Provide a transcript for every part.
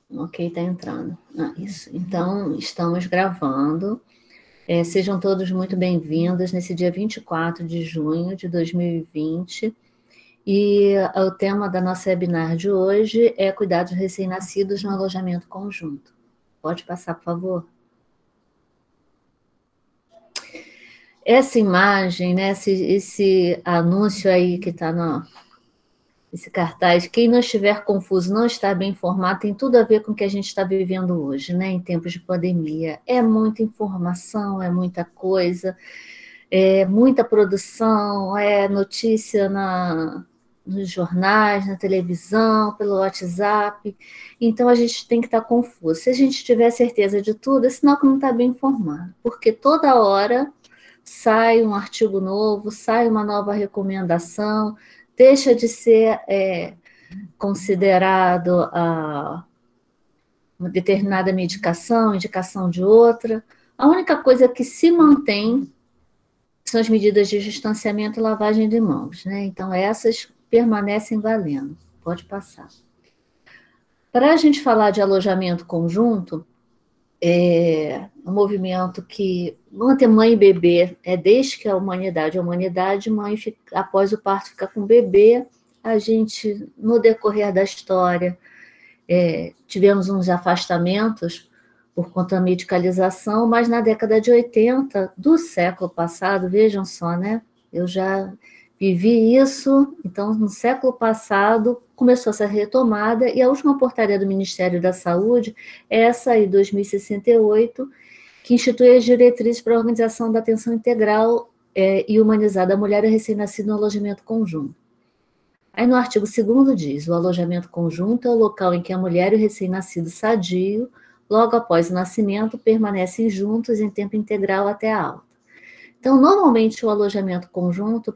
Ok, tá entrando. Isso. Então, estamos gravando. Sejam todos muito bem-vindos nesse dia 24 de junho de 2020. E o tema da nossa webinar de hoje é cuidados recém-nascidos no alojamento conjunto. Pode passar, por favor? Essa imagem, né, esse anúncio aí que está esse cartaz, quem não estiver confuso, não está bem informado, tem tudo a ver com o que a gente está vivendo hoje, né, em tempos de pandemia. É muita informação, é muita coisa, é muita produção, é notícia nos jornais, na televisão, pelo WhatsApp. Então a gente tem que estar confuso. Se a gente tiver certeza de tudo, é sinal que não está bem informado, porque toda hora sai um artigo novo, sai uma nova recomendação, deixa de ser considerado uma determinada medicação, indicação de outra. A única coisa que se mantém são as medidas de distanciamento e lavagem de mãos, né? Então, essas permanecem valendo. Pode passar. Para a gente falar de alojamento conjunto, um movimento que manter mãe e bebê desde que a humanidade, mãe após o parto fica com o bebê, a gente, no decorrer da história, tivemos uns afastamentos por conta da medicalização, mas na década de 80 do século passado, vejam só, né? Eu já vivi isso, então no século passado começou essa retomada e a última portaria do Ministério da Saúde é essa aí, 2068, que institui as diretrizes para a organização da atenção integral e humanizada da mulher e recém-nascido no alojamento conjunto. Aí no artigo 2º diz, o alojamento conjunto é o local em que a mulher e o recém-nascido sadio, logo após o nascimento, permanecem juntos em tempo integral até a alta. Então, normalmente, o alojamento conjunto,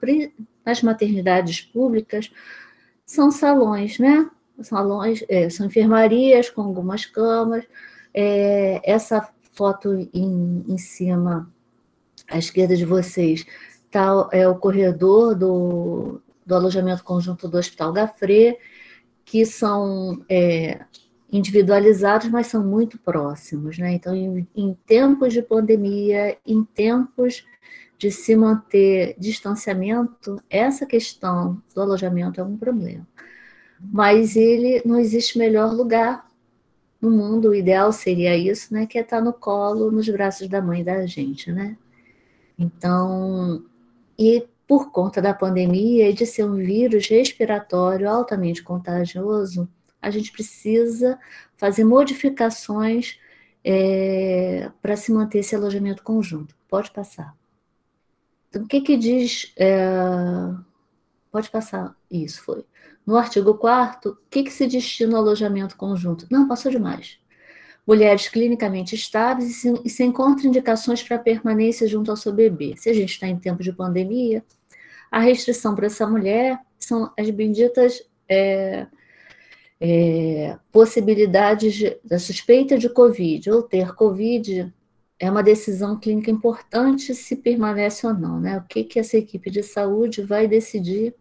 nas maternidades públicas, são salões, né? Salões, são enfermarias com algumas camas. Essa foto em cima, à esquerda de vocês, é o corredor do alojamento conjunto do Hospital Gafré, que são individualizados, mas são muito próximos, né? Então, em tempos de pandemia, em tempos de se manter distanciamento, essa questão do alojamento é um problema. Mas ele não existe melhor lugar no mundo, o ideal seria isso, né? Que é estar no colo, nos braços da mãe da gente, né? Então, e por conta da pandemia e de ser um vírus respiratório altamente contagioso, a gente precisa fazer modificações para se manter esse alojamento conjunto. Pode passar. Então, o que diz... pode passar. Isso, foi. No artigo 4º, o que se destina ao alojamento conjunto? Não, passou demais. Mulheres clinicamente estáveis e sem contraindicações para permanência junto ao seu bebê. Se a gente está em tempo de pandemia, a restrição para essa mulher são as benditas possibilidades da suspeita de Covid, ou ter Covid é uma decisão clínica importante se permanece ou não, né? O que essa equipe de saúde vai decidir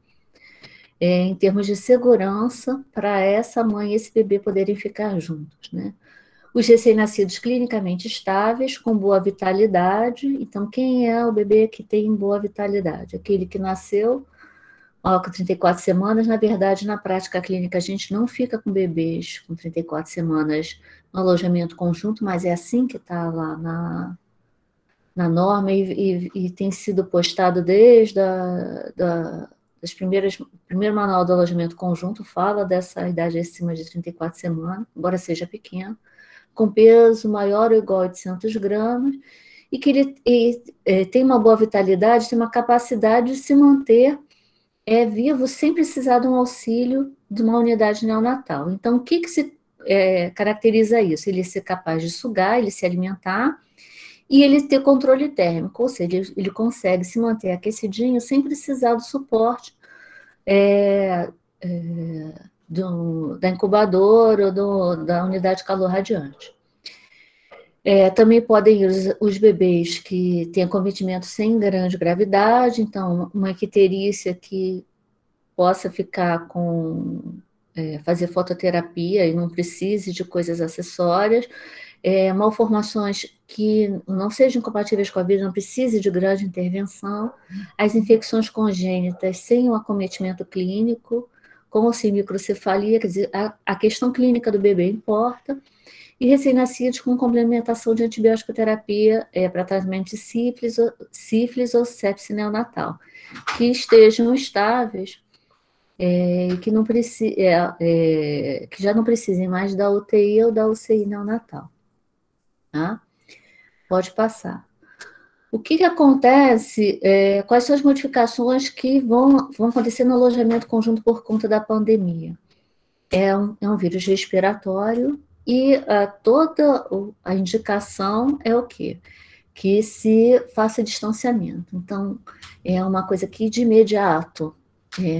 em termos de segurança para essa mãe e esse bebê poderem ficar juntos, né? Os recém-nascidos clinicamente estáveis, com boa vitalidade. Então, quem é o bebê que tem boa vitalidade? Aquele que nasceu com 34 semanas. Na verdade, na prática clínica, a gente não fica com bebês com 34 semanas no alojamento conjunto, mas é assim que está lá na norma e tem sido postado desde das primeiro manual do alojamento conjunto, fala dessa idade acima de 34 semanas, embora seja pequeno, com peso maior ou igual a 800 gramas, e que ele tem uma boa vitalidade, tem uma capacidade de se manter vivo sem precisar de um auxílio de uma unidade neonatal. Então, o que se caracteriza isso? Ele ser capaz de sugar, ele se alimentar, e ele ter controle térmico, ou seja, ele consegue se manter aquecidinho sem precisar do suporte da incubadora ou da unidade de calor radiante. Também podem ir os bebês que têm acometimento sem grande gravidade, então uma icterícia que possa ficar com fazer fototerapia e não precise de coisas acessórias, malformações que não sejam compatíveis com a vida, não precise de grande intervenção, as infecções congênitas sem um acometimento clínico, como ou sem microcefalia, quer dizer, a questão clínica do bebê importa, e recém-nascidos com complementação de antibiótico terapia para tratamento de sífilis ou sepse neonatal, que estejam estáveis e que, que já não precisem mais da UTI ou da UCI neonatal. Tá? Pode passar. O que acontece, quais são as modificações que vão acontecer no alojamento conjunto por conta da pandemia? É um vírus respiratório e toda a indicação é o quê? Que se faça distanciamento. Então, é uma coisa que de imediato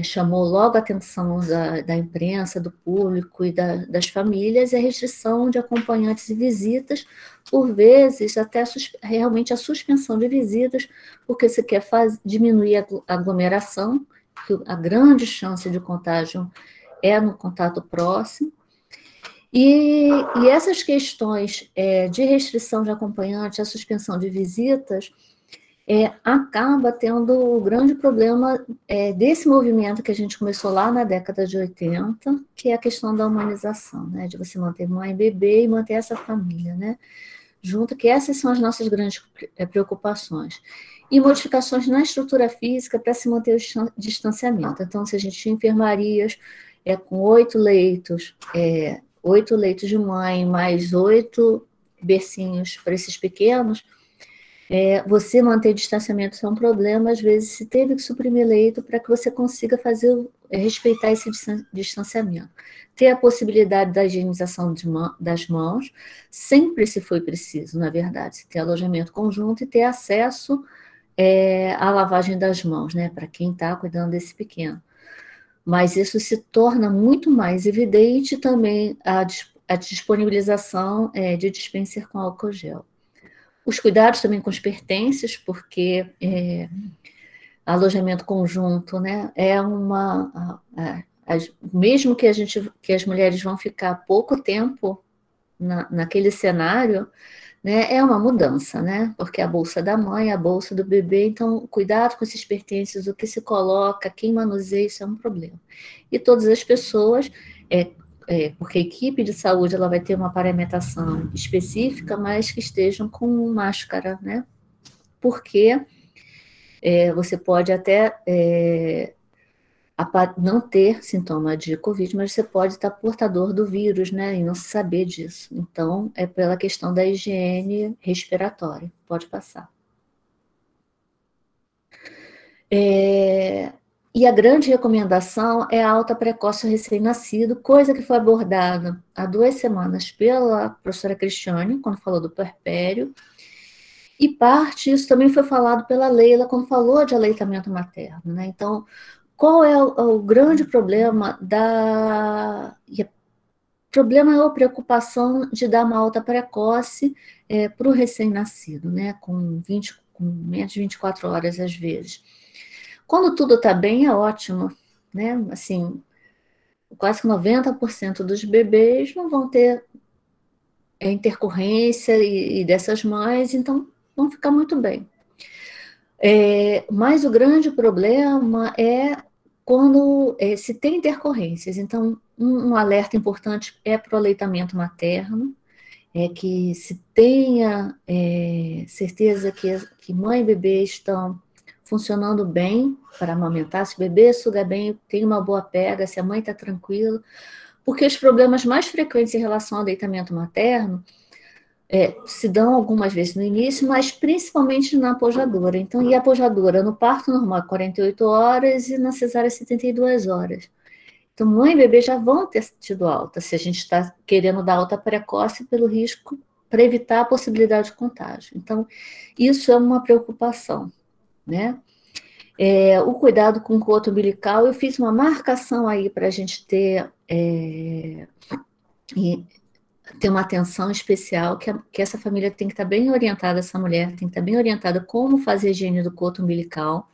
chamou logo a atenção da imprensa, do público e das famílias, a restrição de acompanhantes e visitas, por vezes até realmente a suspensão de visitas, porque se quer diminuir a aglomeração, que a grande chance de contágio é no contato próximo. E essas questões de restrição de acompanhante, a suspensão de visitas, acaba tendo o grande problema desse movimento que a gente começou lá na década de 80, que é a questão da humanização, né? De você manter mãe e bebê e manter essa família, né? Junto, que essas são as nossas grandes preocupações. E modificações na estrutura física para se manter o distanciamento. Então, se a gente tinha enfermarias com 8 leitos de mãe, mais 8 bercinhos para esses pequenos, você manter distanciamento é um problema, às vezes se teve que suprimir leito para que você consiga respeitar esse distanciamento. Ter a possibilidade da higienização das mãos, sempre se foi preciso, na verdade, ter alojamento conjunto e ter acesso à lavagem das mãos, né, para quem está cuidando desse pequeno. Mas isso se torna muito mais evidente também a disponibilização de dispenser com álcool gel. Os cuidados também com os pertences, porque alojamento conjunto, né, mesmo que as mulheres vão ficar pouco tempo naquele cenário, né, é uma mudança, né, porque a bolsa da mãe, a bolsa do bebê, então cuidado com esses pertences, o que se coloca, quem manuseia, isso é um problema. E todas as pessoas, porque a equipe de saúde ela vai ter uma paramentação específica, mas que estejam com máscara, né? Porque você pode até não ter sintoma de Covid, mas você pode estar portador do vírus, né? E não saber disso. Então, é pela questão da higiene respiratória. Pode passar. E a grande recomendação é a alta precoce ao recém-nascido, coisa que foi abordada há 2 semanas pela professora Cristiane, quando falou do puerpério, e parte disso também foi falado pela Leila, quando falou de aleitamento materno, né? Então, qual é o grande problema problema é a preocupação de dar uma alta precoce para o recém-nascido, né? Com menos de 24 horas às vezes. Quando tudo está bem, é ótimo, né? Assim, quase que 90% dos bebês não vão ter intercorrência e dessas mães, então vão ficar muito bem. Mas o grande problema é quando se tem intercorrências. Então, um alerta importante é para o aleitamento materno, que se tenha certeza que mãe e bebê estão funcionando bem para amamentar, se o bebê suga bem, tem uma boa pega, se a mãe está tranquila, porque os problemas mais frequentes em relação ao aleitamento materno se dão algumas vezes no início, mas principalmente na pojadura. Então, e a pojadura no parto normal 48 horas e na cesárea 72 horas. Então, mãe e bebê já vão ter tido alta, se a gente está querendo dar alta precoce pelo risco, para evitar a possibilidade de contágio. Então, isso é uma preocupação, né? O cuidado com o coto umbilical, eu fiz uma marcação aí para a gente ter uma atenção especial, que essa família tem que estar bem orientada, essa mulher tem que estar bem orientada como fazer a higiene do coto umbilical.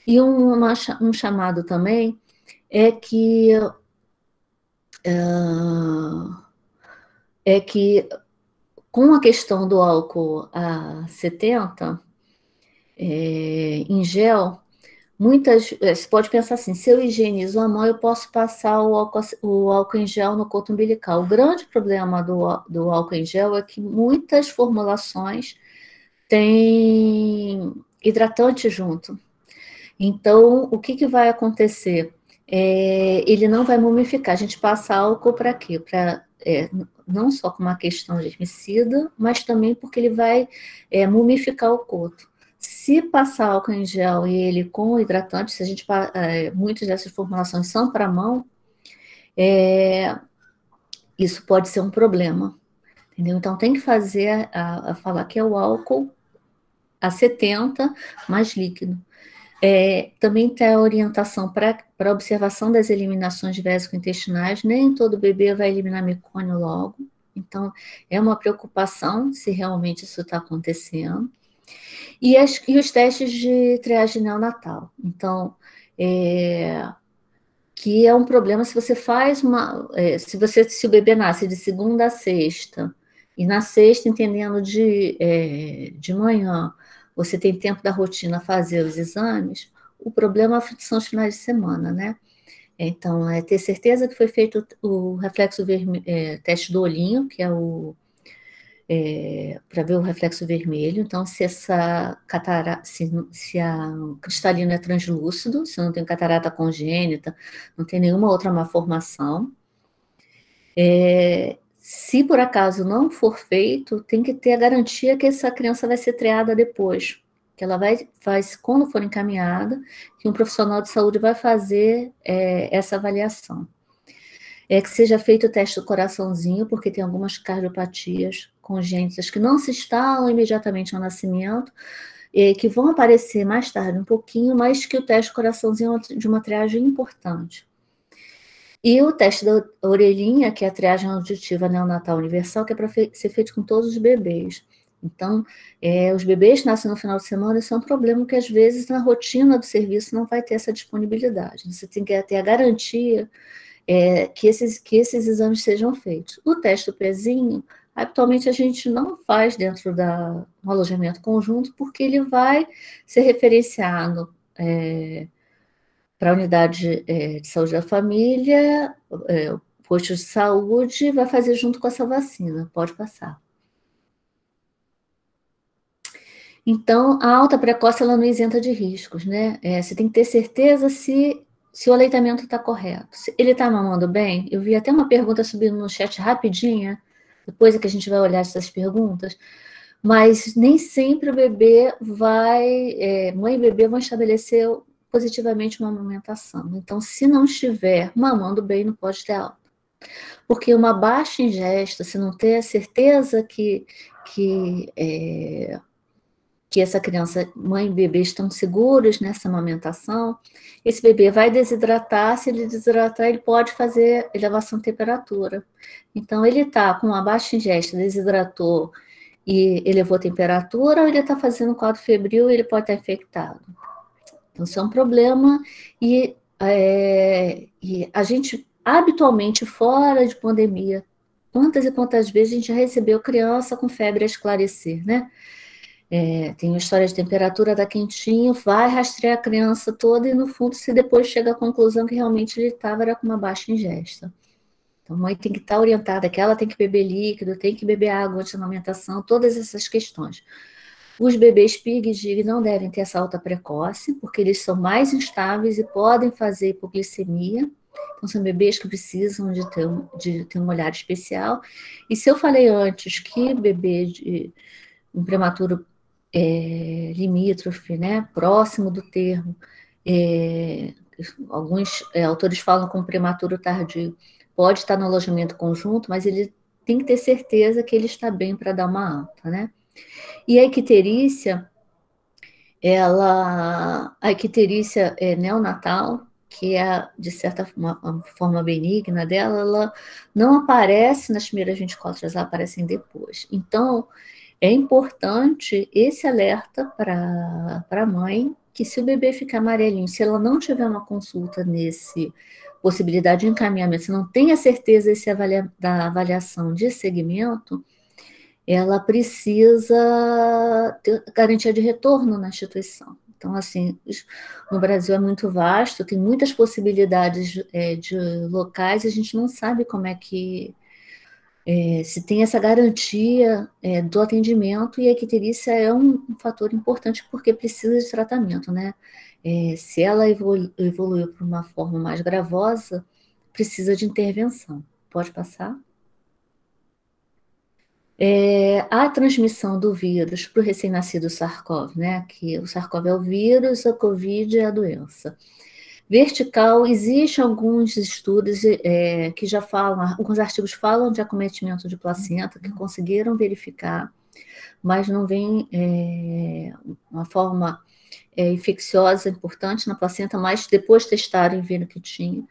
E um chamado também é que é que com a questão do álcool a 70 em gel, você pode pensar assim, se eu higienizo a mão, eu posso passar o álcool em gel no coto umbilical. O grande problema do álcool em gel é que muitas formulações têm hidratante junto. Então, o que, que vai acontecer? Ele não vai mumificar. A gente passa álcool para quê? Não só com uma questão de germicida, mas também porque ele vai mumificar o coto. Se passar álcool em gel e ele com hidratante, se a gente, muitas dessas formulações são para a mão, isso pode ser um problema. Entendeu? Então tem que falar que é o álcool a 70 mais líquido. Também tem a orientação para observação das eliminações vésico-intestinais. Nem todo bebê vai eliminar mecônio logo. Então, é uma preocupação se realmente isso está acontecendo. E os testes de triagem neonatal. Então, que é um problema se você faz se o bebê nasce de segunda a sexta, e na sexta, entendendo de manhã, você tem tempo da rotina fazer os exames, o problema são os finais de semana, né? Então, é ter certeza que foi feito o reflexo teste do olhinho, que é para ver o reflexo vermelho. Então, se essa catarata, se a cristalino é translúcido, se não tem catarata congênita, não tem nenhuma outra malformação. Se por acaso não for feito, tem que ter a garantia que essa criança vai ser triada depois, que ela vai, quando for encaminhada, que um profissional de saúde vai fazer essa avaliação. Que seja feito o teste do coraçãozinho, porque tem algumas cardiopatias congênitas que não se instalam imediatamente ao nascimento, que vão aparecer mais tarde um pouquinho, mas que o teste do coraçãozinho é de uma triagem importante. E o teste da orelhinha, que é a triagem auditiva neonatal universal, que é para ser feito com todos os bebês. Então, os bebês que nascem no final de semana, isso é um problema que, às vezes, na rotina do serviço não vai ter essa disponibilidade. Você tem que ter a garantia que esses exames sejam feitos. O teste do pezinho, atualmente a gente não faz dentro do alojamento conjunto, porque ele vai ser referenciado para a unidade de saúde da família, o posto de saúde, vai fazer junto com essa vacina, pode passar. Então, a alta precoce, ela não isenta de riscos, né? Você tem que ter certeza se o aleitamento está correto. Se ele está mamando bem, eu vi até uma pergunta subindo no chat rapidinha, depois é que a gente vai olhar essas perguntas, mas nem sempre o bebê mãe e bebê vão estabelecer positivamente uma amamentação. Então, se não estiver mamando bem, não pode ter alta. Porque uma baixa ingesta, se não ter a certeza que essa criança, mãe e bebê estão seguros nessa amamentação, esse bebê vai desidratar, se ele desidratar, ele pode fazer elevação de temperatura. Então, ele está com uma baixa ingesta, desidratou e elevou a temperatura, ou ele está fazendo um quadro febril e ele pode estar infectado. Então, isso é um problema e a gente, habitualmente, fora de pandemia, quantas e quantas vezes a gente já recebeu criança com febre a esclarecer, né? Tem uma história de temperatura, tá quentinho, vai rastrear a criança toda e, no fundo, se depois chega à conclusão que realmente ele estava com uma baixa ingesta. Então, a mãe tem que estar orientada que ela tem que beber líquido, tem que beber água antes da amamentação, todas essas questões. Os bebês PIG e GIG não devem ter essa alta precoce, porque eles são mais instáveis e podem fazer hipoglicemia. Então, são bebês que precisam de ter um olhar especial. E se eu falei antes que bebê de um prematuro limítrofe, né, próximo do termo, alguns autores falam com prematuro tardio, pode estar no alojamento conjunto, mas ele tem que ter certeza que ele está bem para dar uma alta, né? E a icterícia, a icterícia neonatal, que é, de certa forma benigna dela, ela não aparece nas primeiras 24 horas, ela aparece depois. Então, é importante esse alerta para a mãe, que se o bebê ficar amarelinho, se ela não tiver uma consulta possibilidade de encaminhamento, se não tem a certeza da avaliação de segmento, ela precisa ter garantia de retorno na instituição. Então, assim, no Brasil é muito vasto, tem muitas possibilidades de locais, e a gente não sabe como é que se tem essa garantia do atendimento, e a icterícia é um fator importante porque precisa de tratamento, né? Se ela evoluiu para uma forma mais gravosa, precisa de intervenção. Pode passar? A transmissão do vírus para o recém-nascido SARS-CoV, né? Que o SARS-CoV é o vírus, a COVID é a doença. Vertical, existem alguns estudos que já falam, alguns artigos falam de acometimento de placenta, que conseguiram verificar, mas não vem uma forma infecciosa importante na placenta, mas depois testaram e viram que tinha.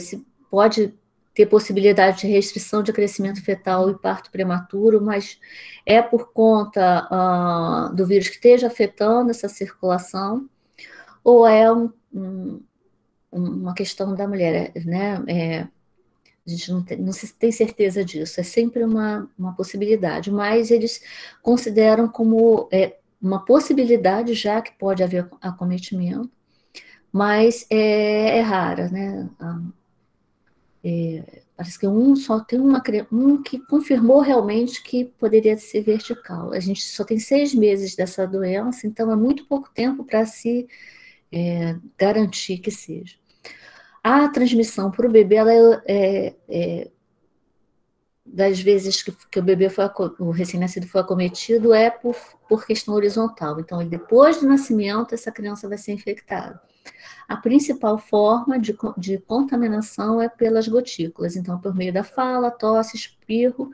Se pode ter possibilidade de restrição de crescimento fetal e parto prematuro, mas é por conta do vírus que esteja afetando essa circulação, ou é uma questão da mulher, né? A gente não se tem certeza disso, é sempre uma possibilidade, mas eles consideram como uma possibilidade, já que pode haver acometimento, mas é rara, né? Parece que só tem um que confirmou realmente que poderia ser vertical. A gente só tem 6 meses dessa doença, então é muito pouco tempo para se garantir que seja. A transmissão para o bebê, ela das vezes que o bebê o recém-nascido foi acometido, por questão horizontal. Então, depois do nascimento, essa criança vai ser infectada. A principal forma de contaminação é pelas gotículas. Então, por meio da fala, tosse, espirro,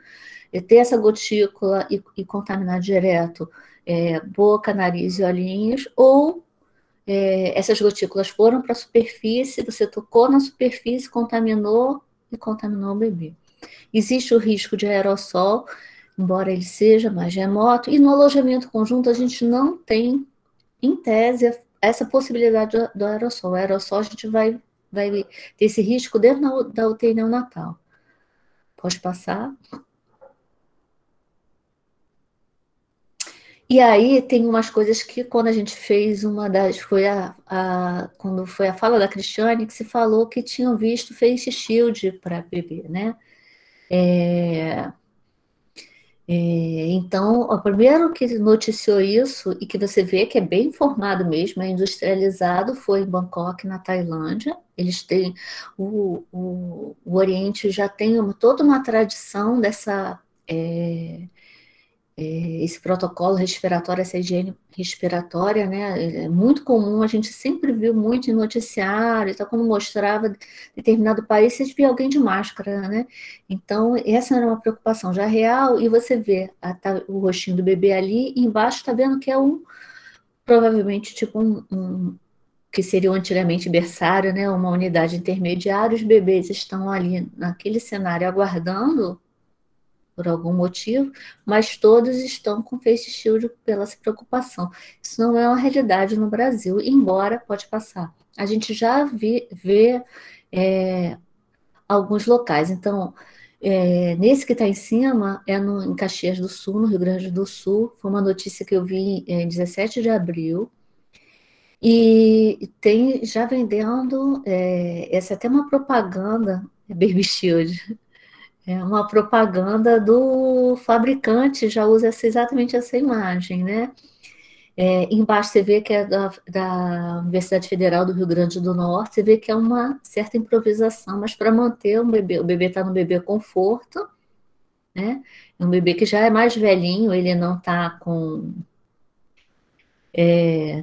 ter essa gotícula e contaminar direto boca, nariz e olhinhos, ou essas gotículas foram para a superfície, você tocou na superfície, contaminou o bebê. Existe o risco de aerossol, embora ele seja mais remoto, e no alojamento conjunto a gente não tem, em tese, essa possibilidade do aerossol. O aerossol a gente vai ter esse risco dentro da UTI neonatal. Pode passar? E aí tem umas coisas que quando a gente fez quando foi a fala da Cristiane, que se falou que tinham visto face shield para bebê, né? Então, o primeiro que noticiou isso, e que você vê que é bem informado mesmo, é industrializado, foi em Bangkok, na Tailândia. Eles têm, o Oriente já tem toda uma tradição dessa, esse protocolo respiratório, essa higiene respiratória, né? É muito comum, a gente sempre viu muito em noticiário, então quando mostrava determinado país, você via alguém de máscara, né? Então, essa era uma preocupação já real, e você vê o rostinho do bebê ali, e embaixo está vendo que é provavelmente tipo que seria antigamente berçário, né? Uma unidade intermediária, os bebês estão ali naquele cenário aguardando por algum motivo, mas todos estão com face shield pela preocupação. Isso não é uma realidade no Brasil, embora pode passar. A gente já vê alguns locais. Então, nesse que está em cima, em Caxias do Sul, no Rio Grande do Sul, foi uma notícia que eu vi em 17 de abril, e tem já vendendo, essa é até uma propaganda, Baby Shield, é uma propaganda do fabricante, já usa exatamente essa imagem, né? Embaixo você vê que é da Universidade Federal do Rio Grande do Norte, você vê que é uma certa improvisação, mas para manter o bebê está no bebê conforto, né? É um bebê que já é mais velhinho, ele não está com...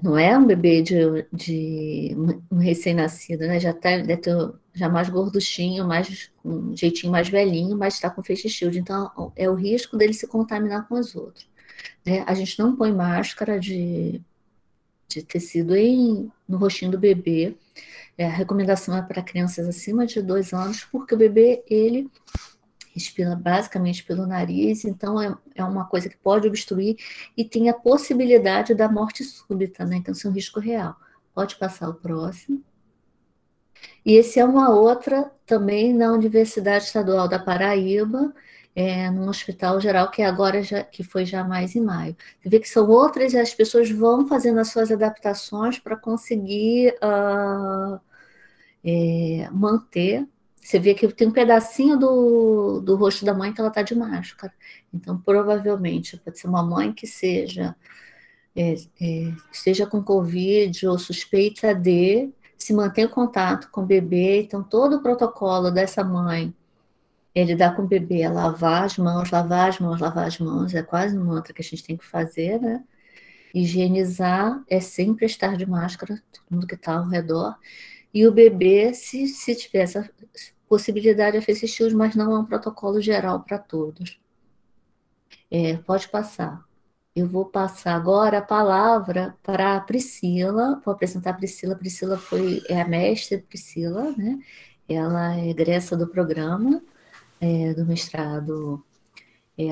não é um bebê de um recém-nascido, né? Deve ter já mais gorduchinho, um jeitinho mais velhinho, mas está com face shield. Então, é o risco dele se contaminar com os outros, né? A gente não põe máscara de tecido no rostinho do bebê. A recomendação é para crianças acima de 2 anos, porque o bebê, ele respira basicamente pelo nariz, então é uma coisa que pode obstruir e tem a possibilidade da morte súbita, né? Então, isso é um risco real. Pode passar o próximo. E esse é uma outra também na Universidade Estadual da Paraíba, num hospital geral que agora que foi já mais em maio. Você vê que são outras e as pessoas vão fazendo as suas adaptações para conseguir manter. Você vê que tem um pedacinho do rosto da mãe que ela está de máscara. Então, provavelmente, pode ser uma mãe que esteja com Covid ou suspeita de, se manter em contato com o bebê. Então, todo o protocolo dessa mãe é lidar com o bebê, é lavar as mãos, lavar as mãos, lavar as mãos. É quase um mantra que a gente tem que fazer, né? Higienizar é sempre estar de máscara, todo mundo que está ao redor. E o bebê, se tiver essa possibilidade, é fazer estilos, mas não é um protocolo geral para todos. Pode passar. Eu vou passar agora a palavra para a Priscila, vou apresentar a Priscila. A Priscila é a mestre Priscila, né? Ela é egressa do programa, do mestrado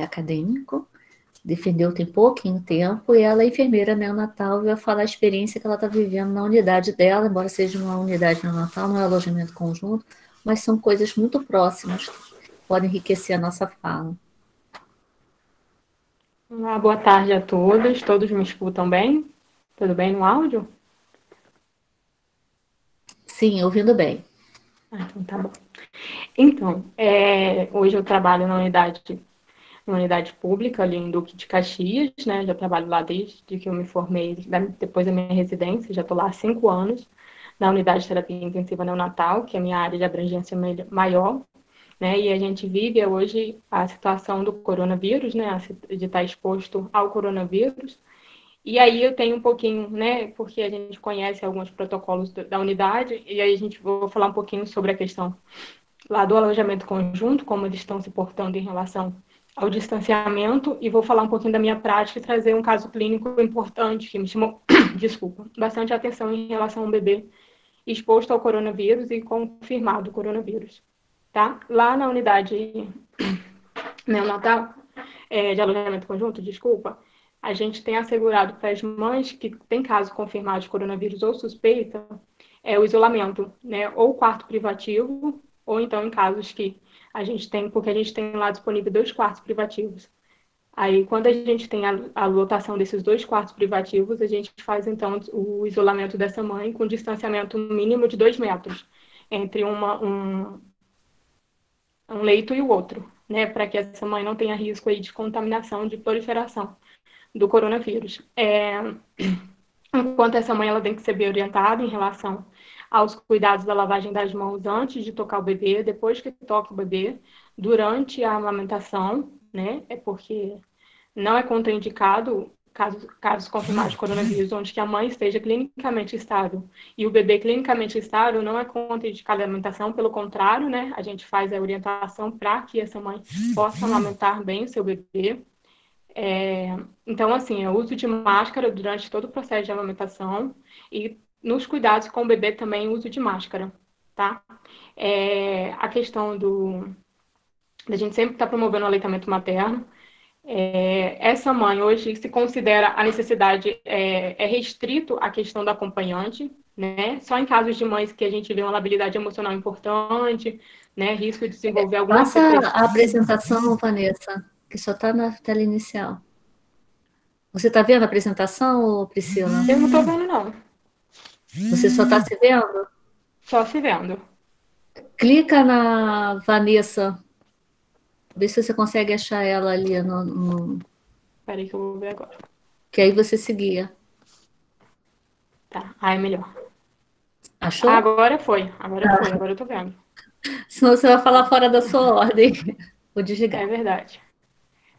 acadêmico, defendeu tem pouquinho tempo, e ela é enfermeira neonatal e vai falar a experiência que ela está vivendo na unidade dela, embora seja uma unidade neonatal, não é alojamento conjunto, mas são coisas muito próximas que podem enriquecer a nossa fala. Olá, boa tarde a todos. Todos me escutam bem? Tudo bem no áudio? Sim, ouvindo bem. Então tá bom. Então, hoje eu trabalho na unidade pública ali em Duque de Caxias, né? Já trabalho lá desde que eu me formei, depois da minha residência, já estou lá há 5 anos, na unidade de terapia intensiva neonatal, que é a minha área de abrangência maior, né? E a gente vive hoje a situação do coronavírus, né? De estar exposto ao coronavírus. E aí eu tenho um pouquinho, né, porque a gente conhece alguns protocolos da unidade, e aí vou falar um pouquinho sobre a questão lá do alojamento conjunto, como eles estão se portando em relação ao distanciamento, e vou falar um pouquinho da minha prática e trazer um caso clínico importante que me chamou, desculpa, bastante atenção em relação a um bebê exposto ao coronavírus e confirmado o coronavírus, tá? Lá na unidade neonatal, de alojamento conjunto, desculpa, a gente tem assegurado para as mães que têm caso confirmado de coronavírus ou suspeita, o isolamento, né? Ou quarto privativo, ou então em casos que a gente tem, porque a gente tem lá disponível 2 quartos privativos. Aí, quando a gente tem a lotação desses 2 quartos privativos, a gente faz, então, o isolamento dessa mãe com distanciamento mínimo de 2 metros entre um leito e o outro, né? Para que essa mãe não tenha risco aí de contaminação, de proliferação do coronavírus. Enquanto essa mãe ela tem que ser bem orientada em relação aos cuidados da lavagem das mãos antes de tocar o bebê, depois que toca o bebê, durante a amamentação, né? É porque não é contraindicado casos confirmados de coronavírus, onde que a mãe esteja clinicamente estável e o bebê clinicamente estável, não é contraindicada a alimentação, pelo contrário, né? A gente faz a orientação para que essa mãe possa amamentar bem o seu bebê. Então, assim, o uso de máscara durante todo o processo de amamentação e nos cuidados com o bebê também o uso de máscara, tá? A questão da gente sempre estar promovendo o aleitamento materno. Essa mãe hoje se considera a necessidade, restrito à questão do acompanhante, né? Só em casos de mães que a gente vê uma labilidade emocional importante, né? Risco de desenvolver alguma Passa depressão. a apresentação, Vanessa, que só está na tela inicial. Você está vendo a apresentação, Priscila? Eu não estou vendo, não. Você só está se vendo? Só se vendo. Clica na Vanessa, vê se você consegue achar ela ali Espera aí que eu vou ver agora. que aí você seguia. Tá, aí é melhor. Achou? Agora foi, agora eu tô vendo. Senão você vai falar fora da sua ordem. Vou É desligar. verdade.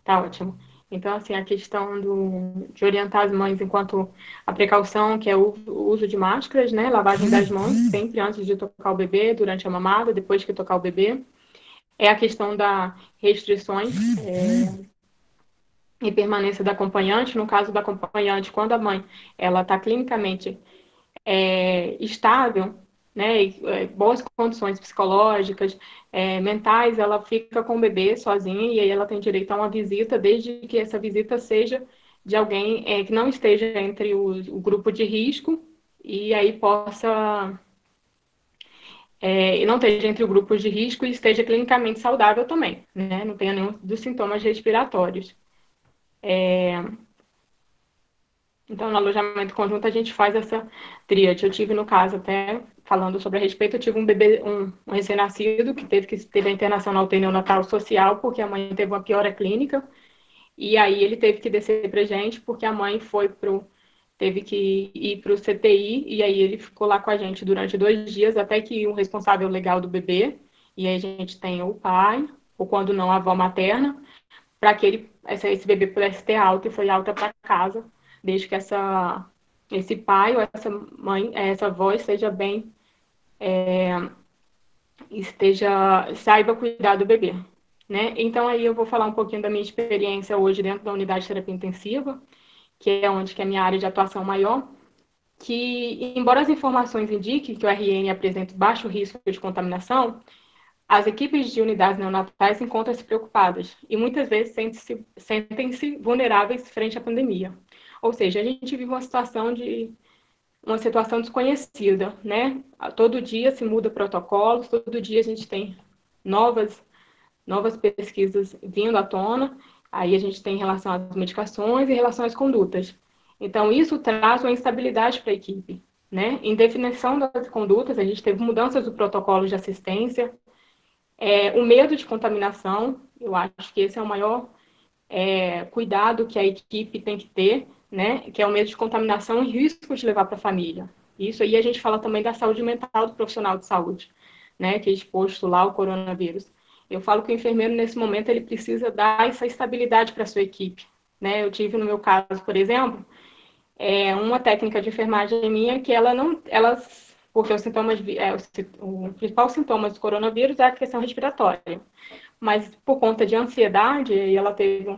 Tá ótimo. Então, assim, a questão de orientar as mães enquanto a precaução, que é o uso de máscaras, né? Lavagem das mãos, sempre antes de tocar o bebê, durante a mamada, depois que tocar o bebê. É a questão das restrições e permanência da acompanhante. No caso da acompanhante, quando a mãe ela está clinicamente estável, né, e, boas condições psicológicas, mentais, ela fica com o bebê sozinha e aí ela tem direito a uma visita, desde que essa visita seja de alguém que não esteja entre o grupo de risco e aí possa e não esteja entre grupos de risco e esteja clinicamente saudável também, né? Não tenha nenhum dos sintomas respiratórios. Então, no alojamento conjunto, a gente faz essa tríade. Eu tive, no caso, até falando sobre a respeito, eu tive um bebê, um recém-nascido, que teve a internação na UTI neonatal social, porque a mãe teve uma piora clínica, e aí ele teve que descer pra gente, porque a mãe teve que ir para o CTI, e aí ele ficou lá com a gente durante 2 dias, até que o responsável legal do bebê, e aí a gente tem o pai, ou quando não, a avó materna, para que esse bebê pudesse ter alta, e foi alta para casa, desde que esse pai ou essa mãe, essa avó esteja bem, saiba cuidar do bebê. Né? Então, aí eu vou falar um pouquinho da minha experiência hoje dentro da unidade de terapia intensiva, que é onde que é a minha área de atuação maior, que, embora as informações indiquem que o RN apresenta baixo risco de contaminação, as equipes de unidades neonatais encontram-se preocupadas e muitas vezes sentem-se vulneráveis frente à pandemia. Ou seja, a gente vive uma situação desconhecida, né? Todo dia se muda protocolos, todo dia a gente tem novas pesquisas vindo à tona, aí a gente tem em relação às medicações e em relação às condutas. Então, isso traz uma instabilidade para a equipe, né? Em definição das condutas, a gente teve mudanças do protocolo de assistência, o medo de contaminação, eu acho que esse é o maior cuidado que a equipe tem que ter, né? Que é o medo de contaminação e risco de levar para a família. Isso aí a gente fala também da saúde mental do profissional de saúde, né? Que é exposto lá ao coronavírus. Eu falo que o enfermeiro, nesse momento, ele precisa dar essa estabilidade para a sua equipe, né? Eu tive, no meu caso, por exemplo, uma técnica de enfermagem minha que porque os sintomas, o principal sintoma do coronavírus é a questão respiratória, mas por conta de ansiedade, e ela teve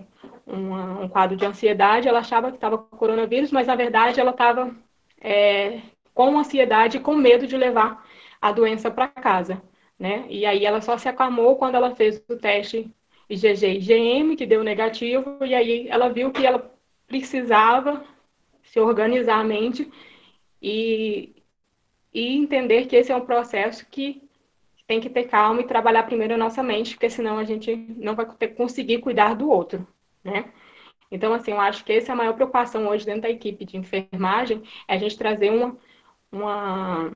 um quadro de ansiedade, ela achava que estava com coronavírus, mas na verdade ela estava com ansiedade e com medo de levar a doença para casa, né? E aí ela só se acalmou quando ela fez o teste IgG e IgM, que deu negativo, e aí ela viu que ela precisava se organizar a mente e, entender que esse é um processo que tem que ter calma e trabalhar primeiro a nossa mente, porque senão a gente não vai conseguir cuidar do outro, né? Então, assim, eu acho que essa é a maior preocupação hoje dentro da equipe de enfermagem, é a gente trazer uma,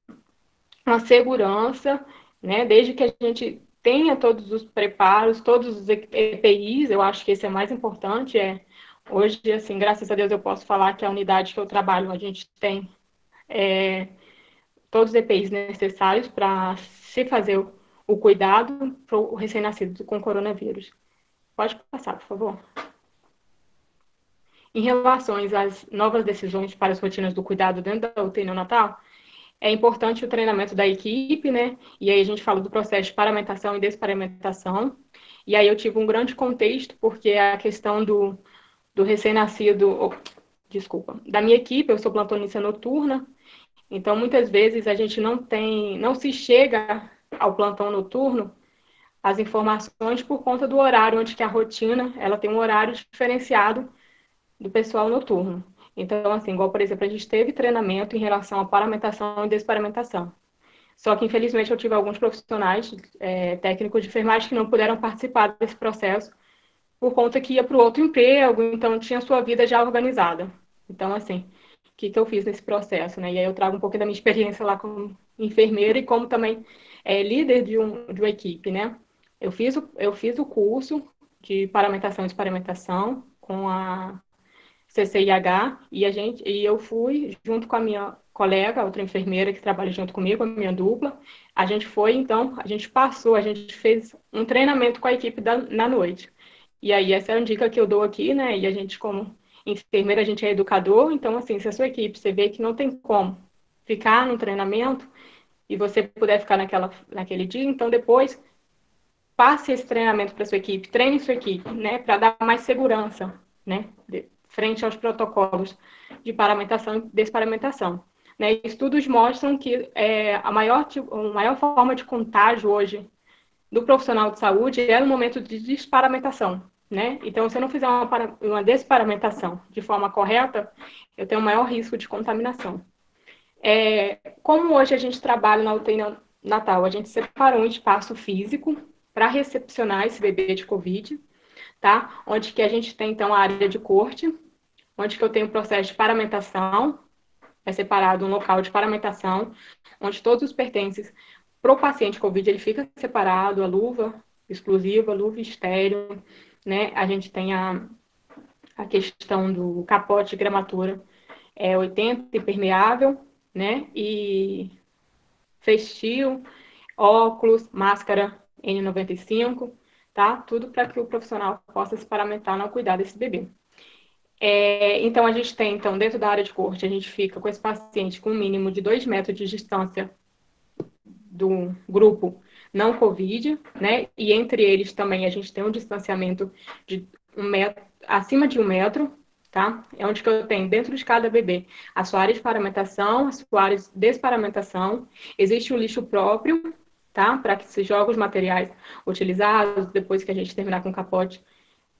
uma segurança, né? Desde que a gente tenha todos os preparos, todos os EPIs, eu acho que esse é o mais importante, hoje, assim, graças a Deus eu posso falar que a unidade que eu trabalho, a gente tem todos os EPIs necessários para se fazer o cuidado para o recém-nascido com coronavírus. Pode passar, por favor. Em relação às novas decisões para as rotinas do cuidado dentro da UTI neonatal, é importante o treinamento da equipe, né? E aí a gente fala do processo de paramentação e desparamentação. E aí eu tive um grande contexto, porque a questão do recém-nascido, da minha equipe, eu sou plantonista noturna, então muitas vezes a gente não se chega ao plantão noturno as informações por conta do horário, onde que a rotina, ela tem um horário diferenciado do pessoal noturno. Então, assim, igual, por exemplo, a gente teve treinamento em relação à paramentação e desparamentação. Só que, infelizmente, eu tive alguns profissionais, técnicos de enfermagem, que não puderam participar desse processo por conta que ia para o outro emprego, então tinha sua vida já organizada. Então, assim, o que eu fiz nesse processo, né? E aí eu trago um pouco da minha experiência lá como enfermeira e como também líder de uma equipe, né? Eu fiz o curso de paramentação e experimentação com a CCIH e eu fui junto com a minha colega, outra enfermeira que trabalha junto comigo, a minha dupla. A gente foi, então, a gente fez um treinamento com a equipe na noite. E aí, essa é a dica que eu dou aqui, né? E a gente, como enfermeira, a gente é educador, então, assim, se a sua equipe, você vê que não tem como ficar no treinamento e você puder ficar naquele dia, então depois passe esse treinamento para sua equipe, treine sua equipe, né? Para dar mais segurança, né? Frente aos protocolos de paramentação e desparamentação. Né? Estudos mostram que a maior forma de contágio hoje do profissional de saúde é no momento de desparamentação. Né? Então, se eu não fizer uma desparamentação de forma correta, eu tenho um maior risco de contaminação. Como hoje a gente trabalha na UTI Natal, a gente separou um espaço físico para recepcionar esse bebê de Covid, tá? Onde que a gente tem, então, a área de corte, onde que eu tenho o processo de paramentação, é separado um local de paramentação, onde todos os pertences para o paciente Covid, ele fica separado, a luva exclusiva, luva estéreo, né? A gente tem a questão do capote de gramatura, 80 impermeável, né? E festio, óculos, máscara N95, tá? Tudo para que o profissional possa se paramentar no cuidar desse bebê. Então, a gente tem, então, dentro da área de corte, a gente fica com esse paciente com um mínimo de 2 metros de distância do grupo não Covid, né? E entre eles também a gente tem um distanciamento de 1 metro, acima de 1 metro, tá? É onde que eu tenho, dentro de cada bebê, a sua área de paramentação, a sua área de desparamentação. Existe o lixo próprio, tá? Para que se jogue os materiais utilizados, depois que a gente terminar com o capote,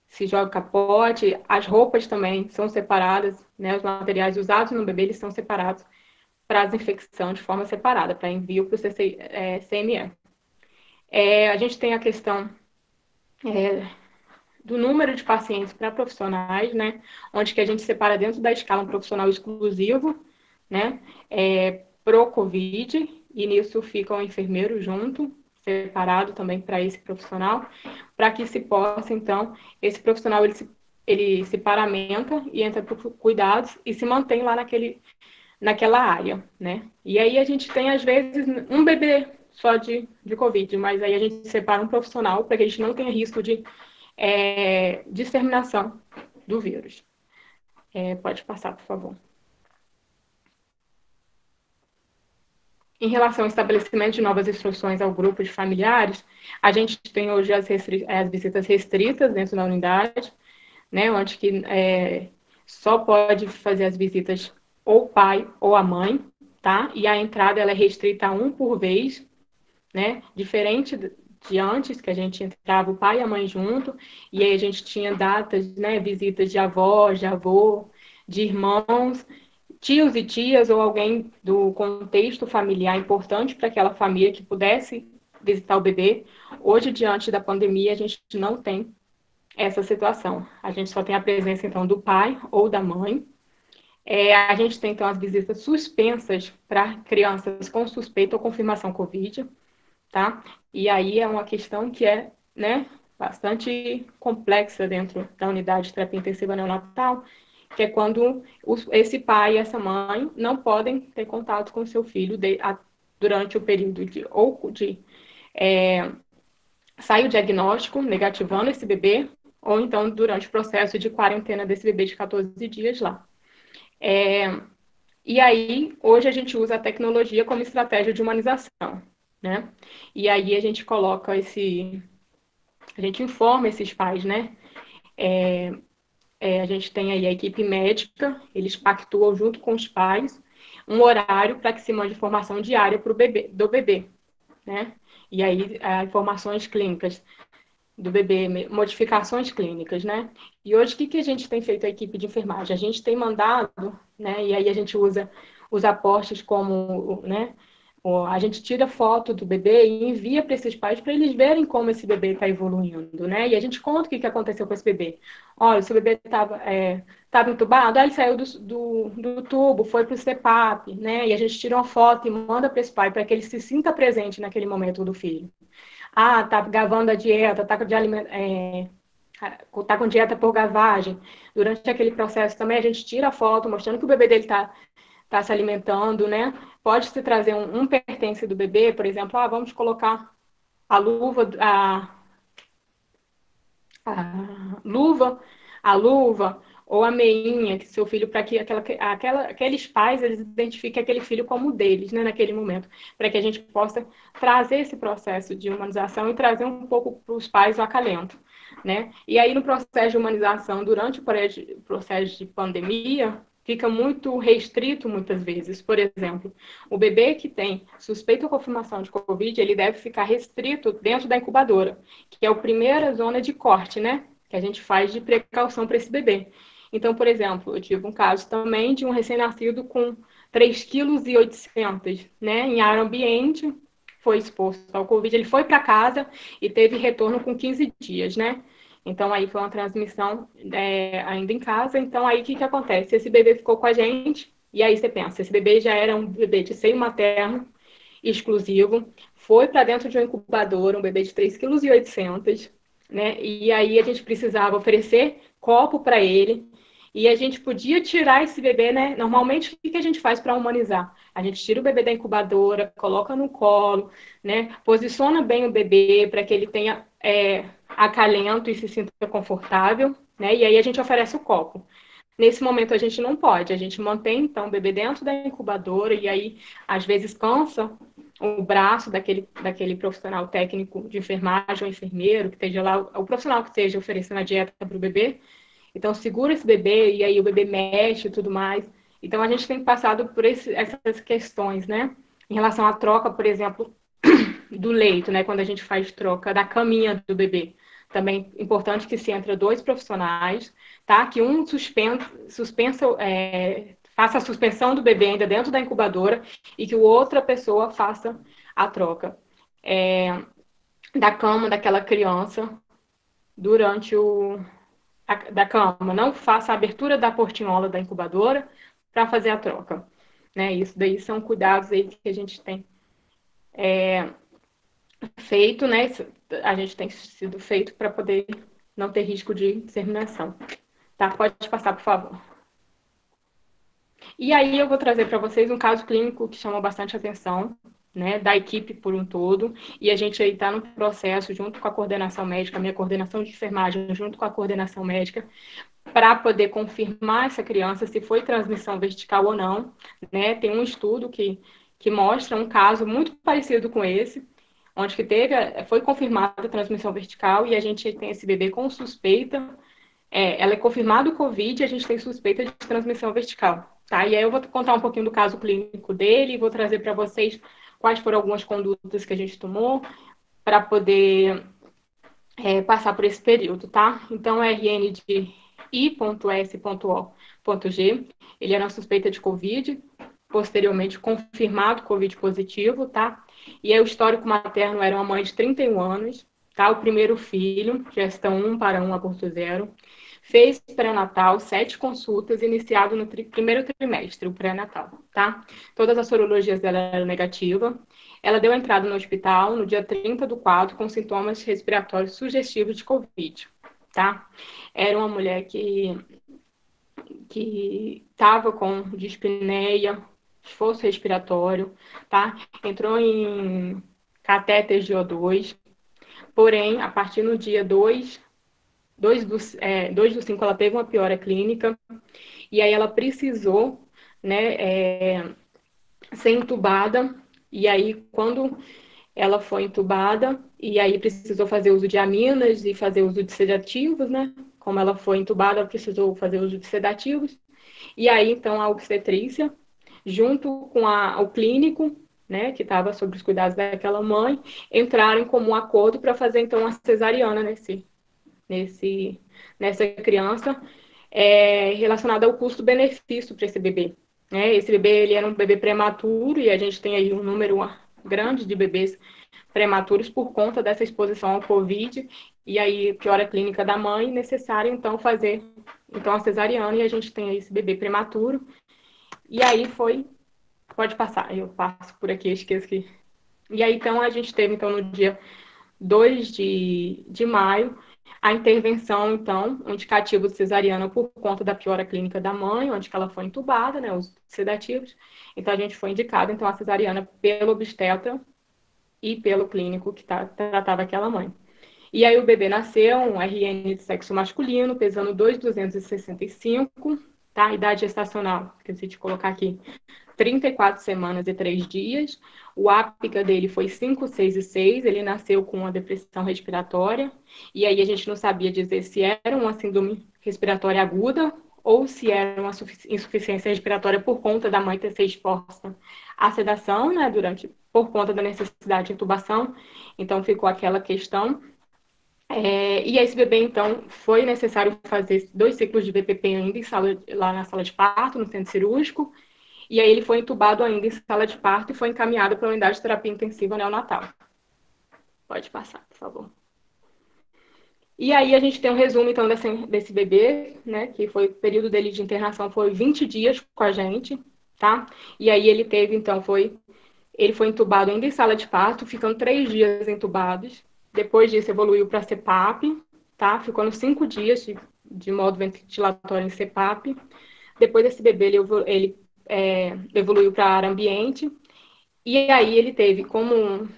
se joga o capote. As roupas também são separadas, né? Os materiais usados no bebê, eles são separados para desinfecção de forma separada, para envio para o CME. A gente tem a questão do número de pacientes para profissionais, né? Onde que a gente separa dentro da escala um profissional exclusivo, né? Pro Covid, e nisso fica um enfermeiro junto, separado também para esse profissional, para que se possa, então, esse profissional ele se paramenta e entra para cuidados e se mantém lá naquela área, né? E aí a gente tem, às vezes, um bebê só de Covid, mas aí a gente separa um profissional para que a gente não tenha risco de disseminação do vírus. Pode passar, por favor. Em relação ao estabelecimento de novas instruções ao grupo de familiares, a gente tem hoje as visitas restritas dentro da unidade, né, onde que só pode fazer as visitas ou o pai ou a mãe, tá? E a entrada ela é restrita a um por vez, né? Diferente de antes, que a gente entrava o pai e a mãe junto, e aí a gente tinha datas, né? Visitas de avó, de avô, de irmãos, tios e tias, ou alguém do contexto familiar importante para aquela família que pudesse visitar o bebê. Hoje, diante da pandemia, a gente não tem essa situação. A gente só tem a presença, então, do pai ou da mãe. A gente tem, então, as visitas suspensas para crianças com suspeita ou confirmação Covid, tá? E aí é uma questão que né, bastante complexa dentro da unidade de terapia intensiva neonatal, que é quando esse pai e essa mãe não podem ter contato com o seu filho durante o período de sai o diagnóstico negativando esse bebê, ou então durante o processo de quarentena desse bebê de 14 dias lá. E aí, hoje a gente usa a tecnologia como estratégia de humanização, né? E aí a gente coloca a gente informa esses pais, né? A gente tem aí a equipe médica, eles pactuam junto com os pais um horário para que se mande informação diária para o bebê, do bebê, né? E aí, informações clínicas do bebê, modificações clínicas, né? E hoje, o que a gente tem feito a equipe de enfermagem? A gente tem mandado, né? E aí a gente usa os aportes como, né? A gente tira foto do bebê e envia para esses pais para eles verem como esse bebê está evoluindo, né? E a gente conta o que aconteceu com esse bebê. Olha, se o bebê estava entubado, aí ele saiu do tubo, foi para o CPAP, né? E a gente tira uma foto e manda para esse pai para que ele se sinta presente naquele momento do filho. Tá gavando a dieta, tá com dieta por gavagem. Durante aquele processo também a gente tira a foto mostrando que o bebê dele tá se alimentando, né? Pode se trazer um pertence do bebê, por exemplo, vamos colocar a luva, a luva ou a meinha que seu filho, para que aqueles pais eles identifiquem aquele filho como deles, né, naquele momento, para que a gente possa trazer esse processo de humanização e trazer um pouco para os pais o acalento, né? E aí no processo de humanização, durante o processo de pandemia, fica muito restrito muitas vezes. Por exemplo, o bebê que tem suspeita ou confirmação de Covid, ele deve ficar restrito dentro da incubadora, que é a primeira zona de corte, né? Que a gente faz de precaução para esse bebê. Então, por exemplo, eu tive um caso também de um recém-nascido com 3,8 kg, né? Em ar ambiente, foi exposto ao Covid, ele foi para casa e teve retorno com 15 dias, né? Então, aí foi uma transmissão ainda em casa. Então, aí o que acontece? Esse bebê ficou com a gente, e aí você pensa, esse bebê já era um bebê de seio materno exclusivo, foi para dentro de um incubador, um bebê de 3,8 kg, né? E aí a gente precisava oferecer copo para ele, e a gente podia tirar esse bebê, né? Normalmente, o que a gente faz para humanizar? A gente tira o bebê da incubadora, coloca no colo, né? Posiciona bem o bebê para que ele tenha acalento e se sinta confortável, né? E aí a gente oferece o copo. Nesse momento a gente não pode, a gente mantém então o bebê dentro da incubadora e aí às vezes cansa o braço daquele profissional técnico de enfermagem ou enfermeiro que esteja lá, o profissional que esteja oferecendo a dieta para o bebê. Então segura esse bebê e aí o bebê mexe e tudo mais. Então a gente tem passado por essas questões, né? Em relação à troca, por exemplo, do leito, né? Quando a gente faz troca da caminha do bebê. Também é importante que se entre dois profissionais, tá? Que um faça a suspensão do bebê ainda dentro da incubadora e que outra pessoa faça a troca da cama daquela criança durante da cama. Não faça a abertura da portinhola da incubadora para fazer a troca. Né? Isso daí são cuidados aí que a gente tem feito, né? A gente tem sido feito para poder não ter risco de disseminação. Tá? Pode passar, por favor. E aí eu vou trazer para vocês um caso clínico que chamou bastante atenção, né, da equipe por um todo, e a gente aí está no processo, junto com a coordenação médica, a minha coordenação de enfermagem, junto com a coordenação médica, para poder confirmar essa criança se foi transmissão vertical ou não, né? Tem um estudo que mostra um caso muito parecido com esse, onde que foi confirmada a transmissão vertical e a gente tem esse bebê com suspeita, ela é confirmada o Covid e a gente tem suspeita de transmissão vertical, tá? E aí eu vou contar um pouquinho do caso clínico dele e vou trazer para vocês quais foram algumas condutas que a gente tomou para poder passar por esse período, tá? Então, RN de I.S.O.G, ele era uma suspeita de Covid, posteriormente confirmado Covid positivo, tá? E aí o histórico materno era uma mãe de 31 anos, tá? O primeiro filho, gestão 1 para 1, aborto 0. Fez pré-natal, 7 consultas, iniciado no primeiro trimestre, o pré-natal, tá? Todas as sorologias dela eram negativas. Ela deu entrada no hospital no dia 30/4 com sintomas respiratórios sugestivos de Covid, tá? Era uma mulher que estava com dispneia, esforço respiratório, tá? Entrou em catéter de O2, porém, a partir do dia 2/5, ela teve uma piora clínica, e aí ela precisou, né, ser entubada, e aí quando ela foi entubada, e aí precisou fazer uso de aminas e fazer uso de sedativos, né? Como ela foi entubada, ela precisou fazer uso de sedativos. E aí, então, a obstetrícia, junto com o clínico, né, que estava sob os cuidados daquela mãe, entraram em comum acordo para fazer, então, a cesariana nessa criança, relacionada ao custo-benefício para esse bebê. Esse bebê ele era um bebê prematuro e a gente tem aí um número grande de bebês prematuros por conta dessa exposição ao Covid, e aí piora clínica da mãe, necessário então fazer a cesariana, e a gente tem aí esse bebê prematuro, e aí pode passar, eu passo por aqui, esqueço que... E aí então a gente teve então no dia 2 de maio, a intervenção, então, um indicativo de cesariana por conta da piora clínica da mãe, onde ela foi entubada, né, os sedativos. Então, a gente foi indicado, então, a cesariana pelo obstetra e pelo clínico que tratava aquela mãe. E aí o bebê nasceu, um RN de sexo masculino, pesando 2,265, tá? Idade gestacional, esqueci de colocar aqui, 34 semanas e 3 dias. O ápica dele foi 5, 6 e 6. Ele nasceu com uma depressão respiratória. E aí a gente não sabia dizer se era uma síndrome respiratória aguda ou se era uma insuficiência respiratória por conta da mãe ter sido exposta à sedação, né, por conta da necessidade de intubação. Então ficou aquela questão. E esse bebê, então, foi necessário fazer 2 ciclos de VPP ainda lá na sala de parto, no centro cirúrgico. e aí ele foi entubado ainda em sala de parto e foi encaminhado para a unidade de terapia intensiva neonatal. Pode passar, por favor. E aí a gente tem um resumo, então, desse bebê, né, que foi o período dele de internação foi 20 dias com a gente, tá? E aí ele teve, então, ele foi entubado ainda em sala de parto, ficando 3 dias entubados. Depois disso, evoluiu para CPAP, tá? Ficou nos 5 dias de modo ventilatório em CPAP. Depois desse bebê, ele evoluiu para área ambiente. E aí ele teve como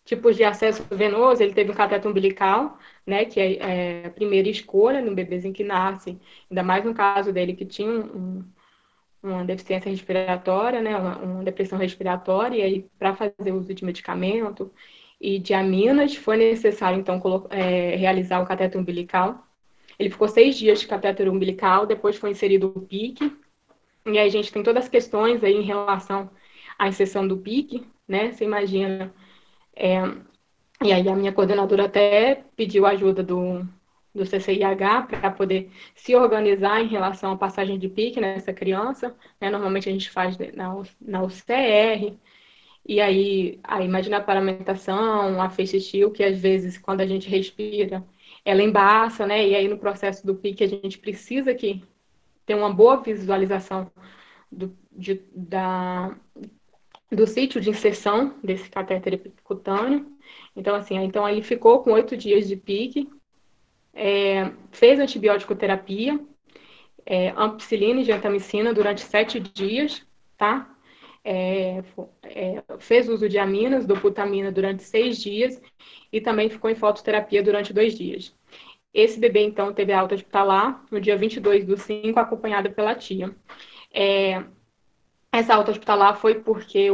tipos de acesso venoso, ele teve um cateto umbilical, né, que é a primeira escolha no bebezinho que nasce, ainda mais no caso dele que tinha uma deficiência respiratória, né, uma depressão respiratória, e aí para fazer uso de medicamento e de aminas, foi necessário, então, realizar o cateto umbilical. Ele ficou 6 dias de catéter umbilical, depois foi inserido o PIC, e aí a gente tem todas as questões aí em relação à inserção do PIC, né, você imagina, e aí a minha coordenadora até pediu ajuda do CCIH para poder se organizar em relação à passagem de PIC nessa criança, né? Normalmente a gente faz na UCR, e aí imagina a paramentação, a feixe-tio, que às vezes quando a gente respira, ela embaça, né? E aí no processo do PIC a gente precisa que ter uma boa visualização do sítio de inserção desse catéter epicutâneo. Então, assim, então ele ficou com 8 dias de PIC, fez antibiótico terapia, ampicilina e gentamicina durante 7 dias, tá? Fez uso de aminas, dobutamina durante 6 dias e também ficou em fototerapia durante 2 dias. Esse bebê, então, teve alta hospitalar no dia 22/5, acompanhada pela tia. Essa alta hospitalar foi porque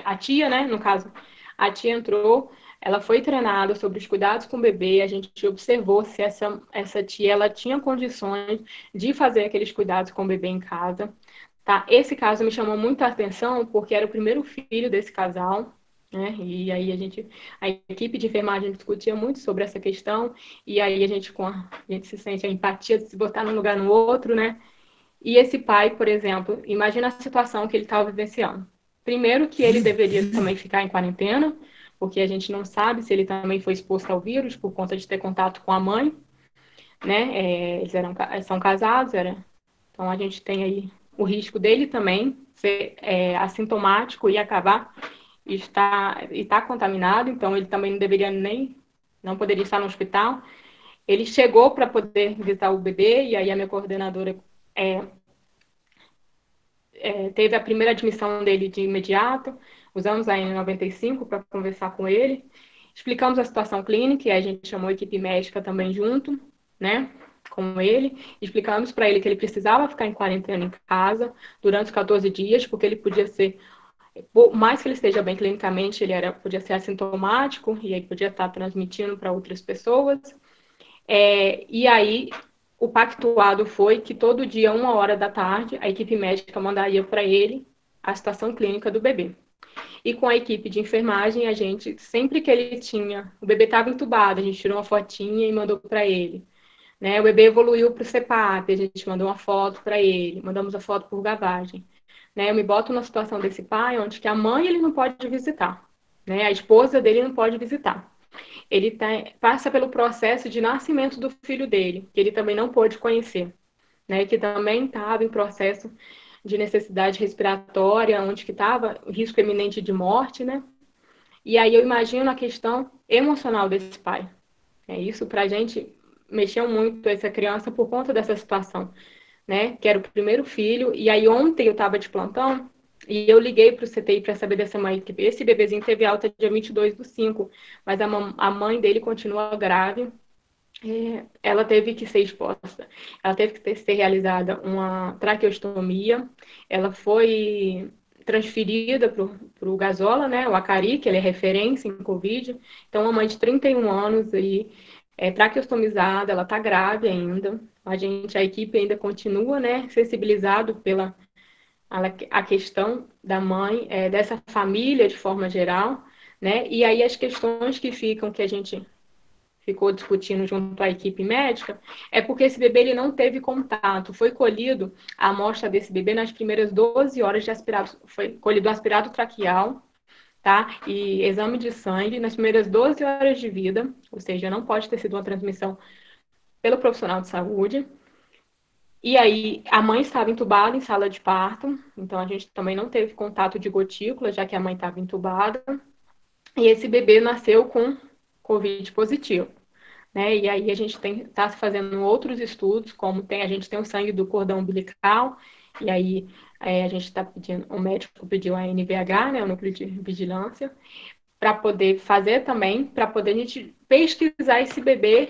a tia, né, no caso, a tia entrou, ela foi treinada sobre os cuidados com o bebê, a gente observou se essa tia, ela tinha condições de fazer aqueles cuidados com o bebê em casa, tá? Esse caso me chamou muita atenção, porque era o primeiro filho desse casal, né, e aí a equipe de enfermagem discutia muito sobre essa questão, e aí a gente se sente a empatia de se botar num lugar no outro, né, e esse pai, por exemplo, imagina a situação que ele estava vivenciando. Primeiro que ele deveria também ficar em quarentena, porque a gente não sabe se ele também foi exposto ao vírus por conta de ter contato com a mãe, né? Eles são casados, então a gente tem aí o risco dele também ser assintomático e acabar estar contaminado, então ele também não poderia estar no hospital. Ele chegou para poder visitar o bebê, e aí a minha coordenadora teve a primeira admissão dele de imediato, usamos a N95 para conversar com ele, explicamos a situação clínica, e a gente chamou a equipe médica também junto, né, com ele, explicamos para ele que ele precisava ficar em quarentena em casa durante os 14 dias, porque ele podia ser, por mais que ele esteja bem clinicamente, podia ser assintomático, e aí podia estar transmitindo para outras pessoas, e aí o pactuado foi que todo dia, 1h da tarde, a equipe médica mandaria para ele a situação clínica do bebê. E com a equipe de enfermagem, a gente, sempre que ele o bebê estava entubado, a gente tirou uma fotinha e mandou para ele. Né? O bebê evoluiu para o CPAP, a gente mandou uma foto para ele, mandamos a foto por gavagem. Né? Eu me boto na situação desse pai, onde que a mãe ele não pode visitar, né? A esposa dele não pode visitar. Ele passa pelo processo de nascimento do filho dele, que ele também não pôde conhecer, né? Que também estava em processo de necessidade respiratória, onde que estava risco iminente de morte, né? E aí eu imagino a questão emocional desse pai. Isso para a gente mexeu muito essa criança por conta dessa situação, né? Que era o primeiro filho. E aí ontem eu estava de plantão e eu liguei para o CTI para saber dessa mãe, que esse bebezinho teve alta dia 22/5, mas a mãe dele continua grave. Ela teve que ser exposta, ela teve que ser realizada uma traqueostomia, ela foi transferida para o Gasola, né, o Acari, que ele é referência em Covid, então uma mãe de 31 anos e traqueostomizada, ela está grave ainda, a equipe ainda continua, né, sensibilizado pela a questão da mãe, dessa família de forma geral, né, e aí as questões que ficam, que a gente ficou discutindo junto à equipe médica, é porque esse bebê ele não teve contato. Foi colhido a amostra desse bebê nas primeiras 12 horas de aspirado, foi colhido aspirado traqueal, tá? E exame de sangue nas primeiras 12 horas de vida, ou seja, não pode ter sido uma transmissão pelo profissional de saúde. E aí, a mãe estava entubada em sala de parto, então a gente também não teve contato de gotícula, já que a mãe estava entubada. E esse bebê nasceu com Covid positivo, né? E aí a gente está fazendo outros estudos, como a gente tem o sangue do cordão umbilical, e aí a gente está pedindo, o médico pediu a NVH, né, o núcleo de vigilância, para poder fazer também, para poder a gente pesquisar esse bebê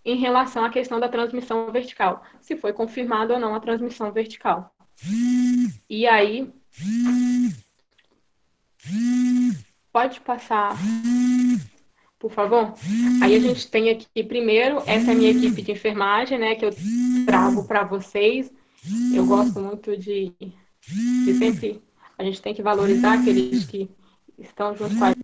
em relação à questão da transmissão vertical, se foi confirmada ou não a transmissão vertical. E aí, pode passar, por favor? Aí a gente tem aqui, primeiro, essa é a minha equipe de enfermagem, né, que eu trago para vocês. Eu gosto muito de sempre, a gente tem que valorizar aqueles que estão junto com a gente.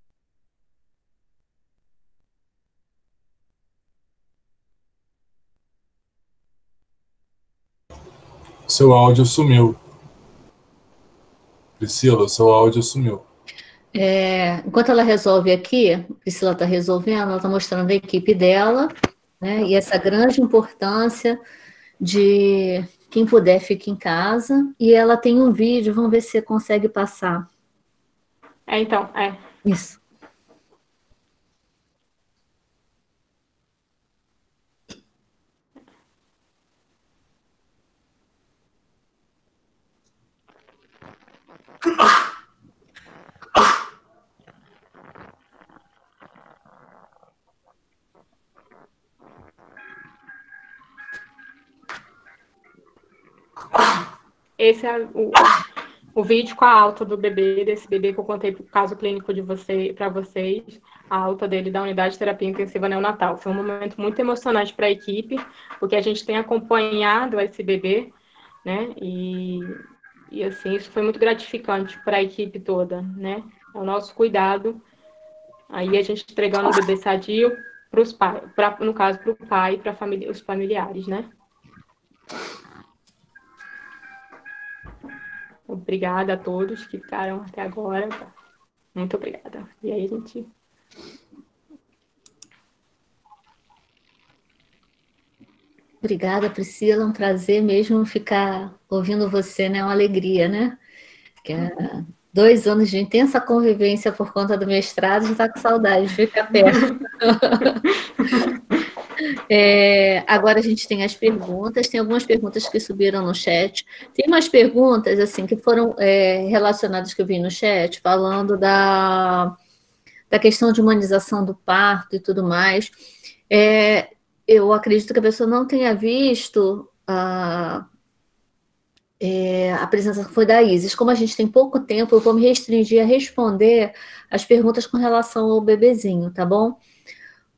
Seu áudio sumiu. Priscila, seu áudio sumiu. Enquanto ela resolve aqui, Priscila está resolvendo, ela está mostrando a equipe dela, né, e essa grande importância de quem puder fique em casa, e ela tem um vídeo, vamos ver se você consegue passar. Então, Isso. Esse é o vídeo com a alta do bebê, desse bebê que eu contei o caso clínico para vocês, a alta dele da unidade de terapia intensiva neonatal. Foi um momento muito emocionante para a equipe, porque a gente tem acompanhado esse bebê, né? E assim, isso foi muito gratificante para a equipe toda, né? É o nosso cuidado. Aí a gente entregando o bebê sadio para os pais, no caso, para o pai e para os familiares, né? Obrigada a todos que ficaram até agora. Muito obrigada. E aí, gente. Obrigada, Priscila. Um prazer mesmo ficar ouvindo você, né? Uma alegria, né? Que 2 anos de intensa convivência por conta do mestrado, já está com saudade de ficar perto. Agora a gente tem as perguntas, tem algumas perguntas que subiram no chat. Tem umas perguntas, assim, que foram relacionadas que eu vi no chat, falando da questão de humanização do parto e tudo mais. Eu acredito que a pessoa não tenha visto a presença que foi da Isis. Como a gente tem pouco tempo, eu vou me restringir a responder as perguntas com relação ao bebezinho, tá bom?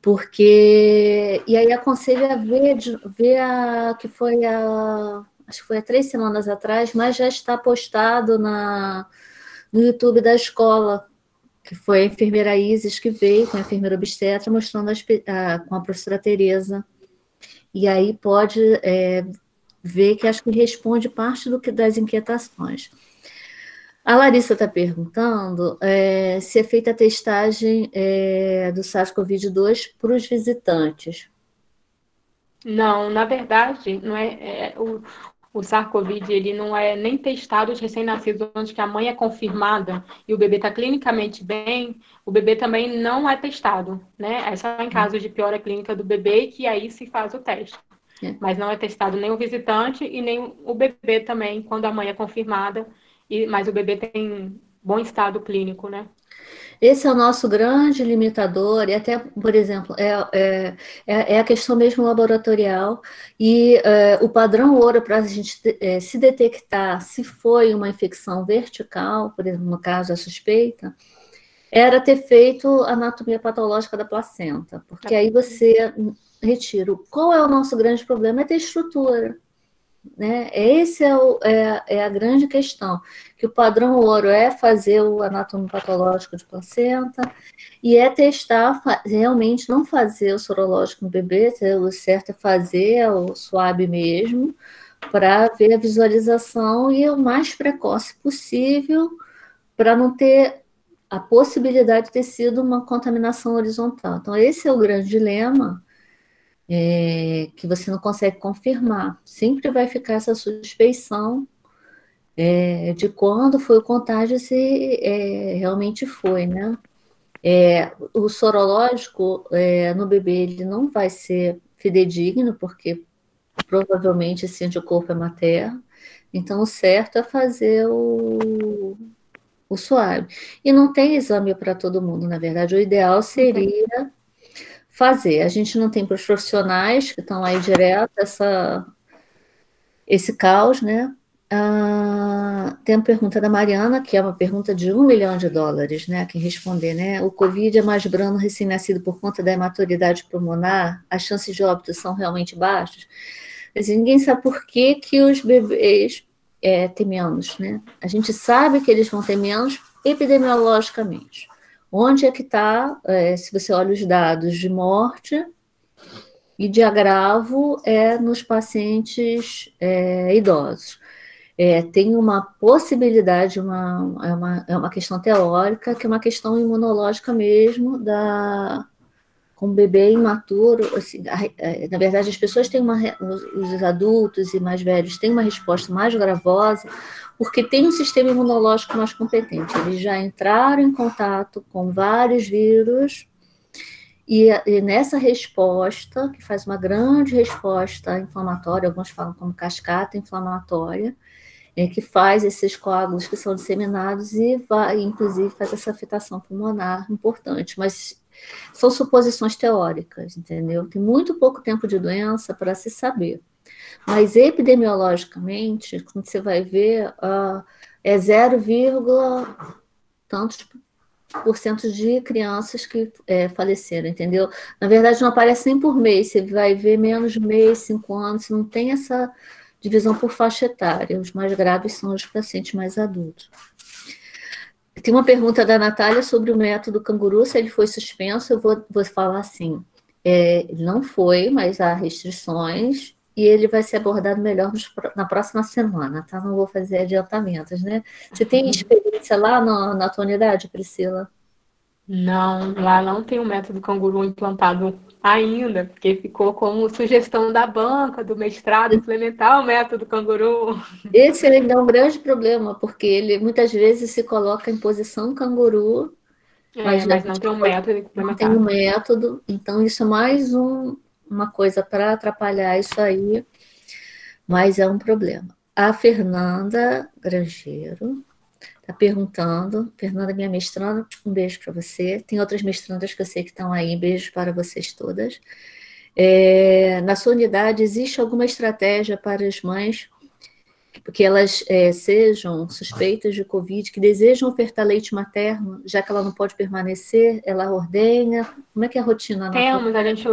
Porque... E aí aconselho a ver que foi acho que foi há 3 semanas atrás, mas já está postado no YouTube da escola, que foi a enfermeira Isis que veio com a enfermeira obstetra, mostrando com a professora Tereza. E aí pode ver que acho que responde parte das inquietações. A Larissa está perguntando se é feita a testagem do SARS-CoV-2 para os visitantes. Não, na verdade, não o SARS-CoV ele não é nem testado os recém-nascidos, onde que a mãe é confirmada e o bebê está clinicamente bem, o bebê também não é testado, né? É só em caso de piora clínica do bebê que aí se faz o teste. Mas não é testado nem o visitante e nem o bebê também, quando a mãe é confirmada, mas o bebê tem bom estado clínico, né? Esse é o nosso grande limitador, e até, por exemplo, é a questão mesmo laboratorial, e o padrão ouro para a gente se detectar se foi uma infecção vertical, por exemplo, no caso a suspeita, era ter feito a anatomia patológica da placenta, porque aí você retira. Qual é o nosso grande problema? É ter estrutura. né? Esse é a grande questão, que o padrão ouro é fazer o anatomopatológico de placenta e é testar, realmente não fazer o sorológico no bebê, o certo é fazer o SWAB mesmo, para ver a visualização e o mais precoce possível, para não ter a possibilidade de ter sido uma contaminação horizontal. Então, esse é o grande dilema, que você não consegue confirmar. Sempre vai ficar essa suspeição de quando foi o contágio, se realmente foi, né? O sorológico no bebê ele não vai ser fidedigno, porque provavelmente esse anticorpo é materno, então o certo é fazer o SWAB. E não tem exame para todo mundo, na verdade, o ideal seria fazer. A gente não tem para os profissionais que estão aí direto esse caos, né? Tem a pergunta da Mariana, que é uma pergunta de $1 milhão, né? Quem responder, né? O Covid é mais brando recém-nascido por conta da imaturidade pulmonar? As chances de óbito são realmente baixas? Assim, ninguém sabe por que os bebês têm menos, né? A gente sabe que eles vão ter menos epidemiologicamente. Onde é que está, se você olha os dados de morte e de agravo, nos pacientes idosos. Tem uma possibilidade, é uma questão teórica, que é uma questão imunológica mesmo, com o bebê imaturo. Assim, na verdade, as pessoas têm os adultos e mais velhos têm uma resposta mais gravosa, porque tem um sistema imunológico mais competente. Eles já entraram em contato com vários vírus, e nessa resposta, que faz uma grande resposta inflamatória, alguns falam como cascata inflamatória, que faz esses coágulos que são disseminados e inclusive, faz essa afetação pulmonar importante. Mas são suposições teóricas, entendeu? Tem muito pouco tempo de doença para se saber. Mas epidemiologicamente, quando você vai ver, é 0, tantos por cento de crianças que faleceram, entendeu? Na verdade, não aparece nem por mês, você vai ver menos de mês, 5 anos, não tem essa divisão por faixa etária. Os mais graves são os pacientes mais adultos. Tem uma pergunta da Natália sobre o método canguru, se ele foi suspenso. Eu vou falar assim, ele não foi, mas há restrições, e ele vai ser abordado melhor na próxima semana, tá? Não vou fazer adiantamentos, né? Você tem experiência lá na tua unidade, Priscila? Não, lá não tem o método canguru implantado ainda, porque ficou como sugestão da banca, do mestrado, implementar o método canguru. Esse ainda é um grande problema, porque ele muitas vezes se coloca em posição canguru, mas Mas não tem um método não tem um implementado. método, então isso é mais uma coisa para atrapalhar isso aí, mas é um problema. A Fernanda Grangeiro está perguntando, Fernanda, minha mestranda, um beijo para você. Tem outras mestrandas que eu sei que estão aí, beijos para vocês todas. Na sua unidade, existe alguma estratégia para as mães que elas sejam suspeitas de Covid, que desejam ofertar leite materno, já que ela não pode permanecer, ela ordenha? Como é que é a rotina na tua?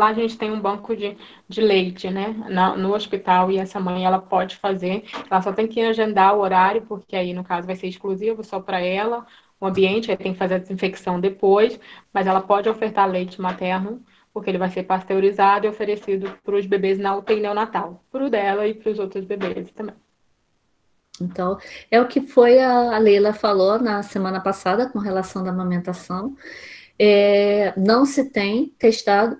A gente tem um banco de leite, né, no hospital, e essa mãe, ela pode fazer, ela só tem que agendar o horário, porque aí, no caso, vai ser exclusivo só para ela, o ambiente, aí tem que fazer a desinfecção depois, mas ela pode ofertar leite materno, porque ele vai ser pasteurizado e oferecido para os bebês na UTI neonatal, para o dela e para os outros bebês também. Então, é o que foi a Leila falou na semana passada com relação da amamentação. Não se tem testado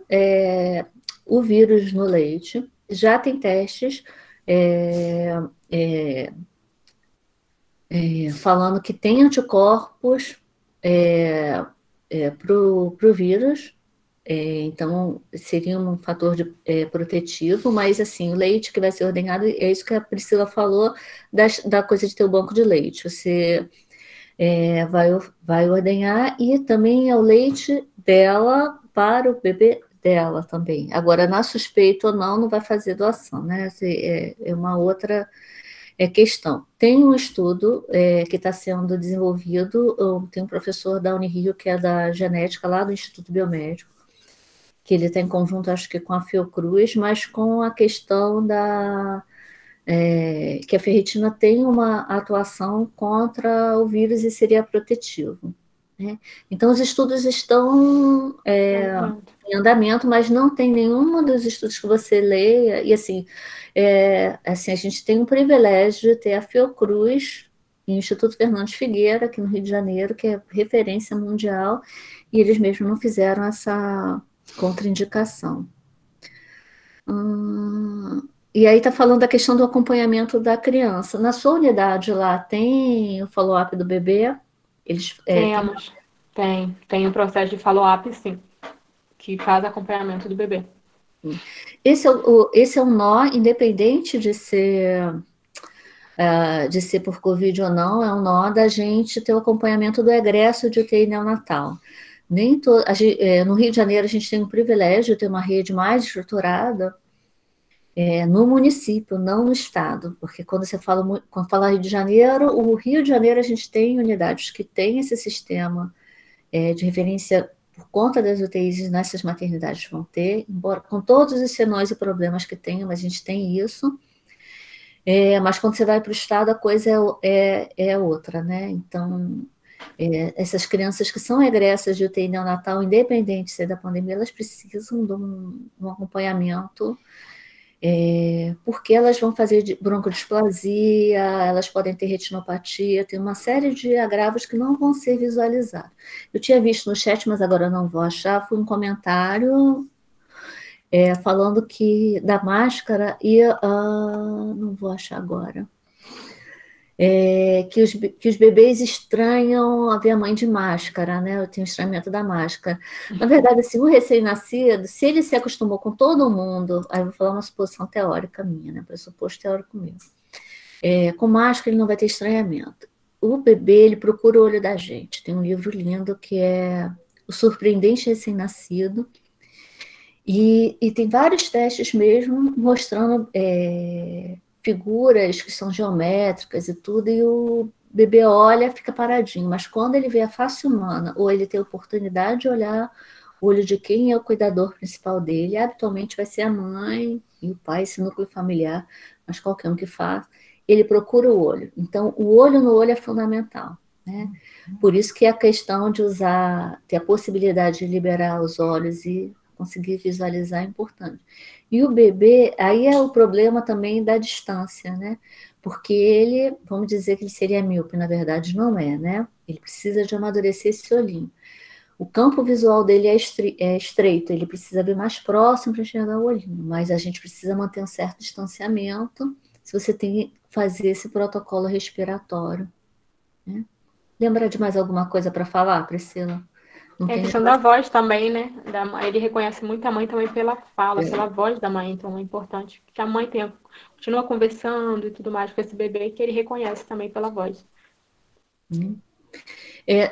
o vírus no leite, já tem testes falando que tem anticorpos para o vírus, então seria um fator protetivo, mas assim, o leite que vai ser ordenhado, é isso que a Priscila falou, da coisa de ter o banco de leite. Você vai ordenhar, e também é o leite dela para o bebê dela também. Agora, na suspeita ou não vai fazer doação, né? É uma outra questão. Tem um estudo que está sendo desenvolvido, tem um professor da Unirio, que é da genética, lá do Instituto Biomédico, que ele está em conjunto, acho que com a Fiocruz, mas com a questão que a ferritina tem uma atuação contra o vírus e seria protetivo, né? Então, os estudos estão em andamento, mas não tem nenhum dos estudos que você leia, e assim, a gente tem um privilégio de ter a Fiocruz e o Instituto Fernandes Figueira, aqui no Rio de Janeiro, que é referência mundial, e eles mesmos não fizeram essa contraindicação. E aí está falando da questão do acompanhamento da criança. Na sua unidade lá tem o follow-up do bebê? Temos. Tem um processo de follow-up, sim, que faz acompanhamento do bebê. Esse é um nó, independente de ser por Covid ou não, é um nó da gente ter o acompanhamento do egresso de UTI neonatal. No Rio de Janeiro, a gente tem um privilégio de ter uma rede mais estruturada no município, não no estado, porque quando fala Rio de Janeiro, o Rio de Janeiro a gente tem unidades que têm esse sistema de referência por conta das UTIs nessas maternidades vão ter, embora com todos os senões e problemas que tenham, mas a gente tem isso. Mas quando você vai para o estado, a coisa é outra, né? Então, essas crianças que são egressas de UTI neonatal, independente de ser da pandemia, elas precisam de um acompanhamento, porque elas vão fazer broncodisplasia, elas podem ter retinopatia, tem uma série de agravos que não vão ser visualizados. Eu tinha visto no chat, mas agora não vou achar, foi um comentário falando que da máscara e não vou achar agora. Que os bebês estranham a ver a mãe de máscara, né? Eu tenho estranhamento da máscara. Na verdade, assim, o recém-nascido, se ele se acostumou com todo mundo, aí eu vou falar uma suposição teórica minha, né? Pressuposto teórico meu. Com máscara ele não vai ter estranhamento. O bebê, ele procura o olho da gente. Tem um livro lindo que é O Surpreendente Recém-Nascido, e tem vários testes mesmo mostrando figuras que são geométricas e tudo, e o bebê olha, fica paradinho, mas quando ele vê a face humana, ou ele tem a oportunidade de olhar o olho de quem é o cuidador principal dele, habitualmente vai ser a mãe e o pai, esse núcleo familiar, mas qualquer um que faz, ele procura o olho. Então, o olho no olho é fundamental, né? Por isso que a questão de ter a possibilidade de liberar os olhos e conseguir visualizar é importante. E o bebê, aí é o problema também da distância, né? Porque ele, vamos dizer que ele seria míope, na verdade não é, né? Ele precisa de amadurecer esse olhinho. O campo visual dele é estreito, ele precisa ver mais próximo para enxergar o olhinho, mas a gente precisa manter um certo distanciamento se você tem que fazer esse protocolo respiratório, né? Lembra de mais alguma coisa para falar, Priscila? A questão da voz também, né? Ele reconhece muito a mãe também pela fala, pela voz da mãe, então é importante que a mãe continua conversando e tudo mais com esse bebê, que ele reconhece também pela voz.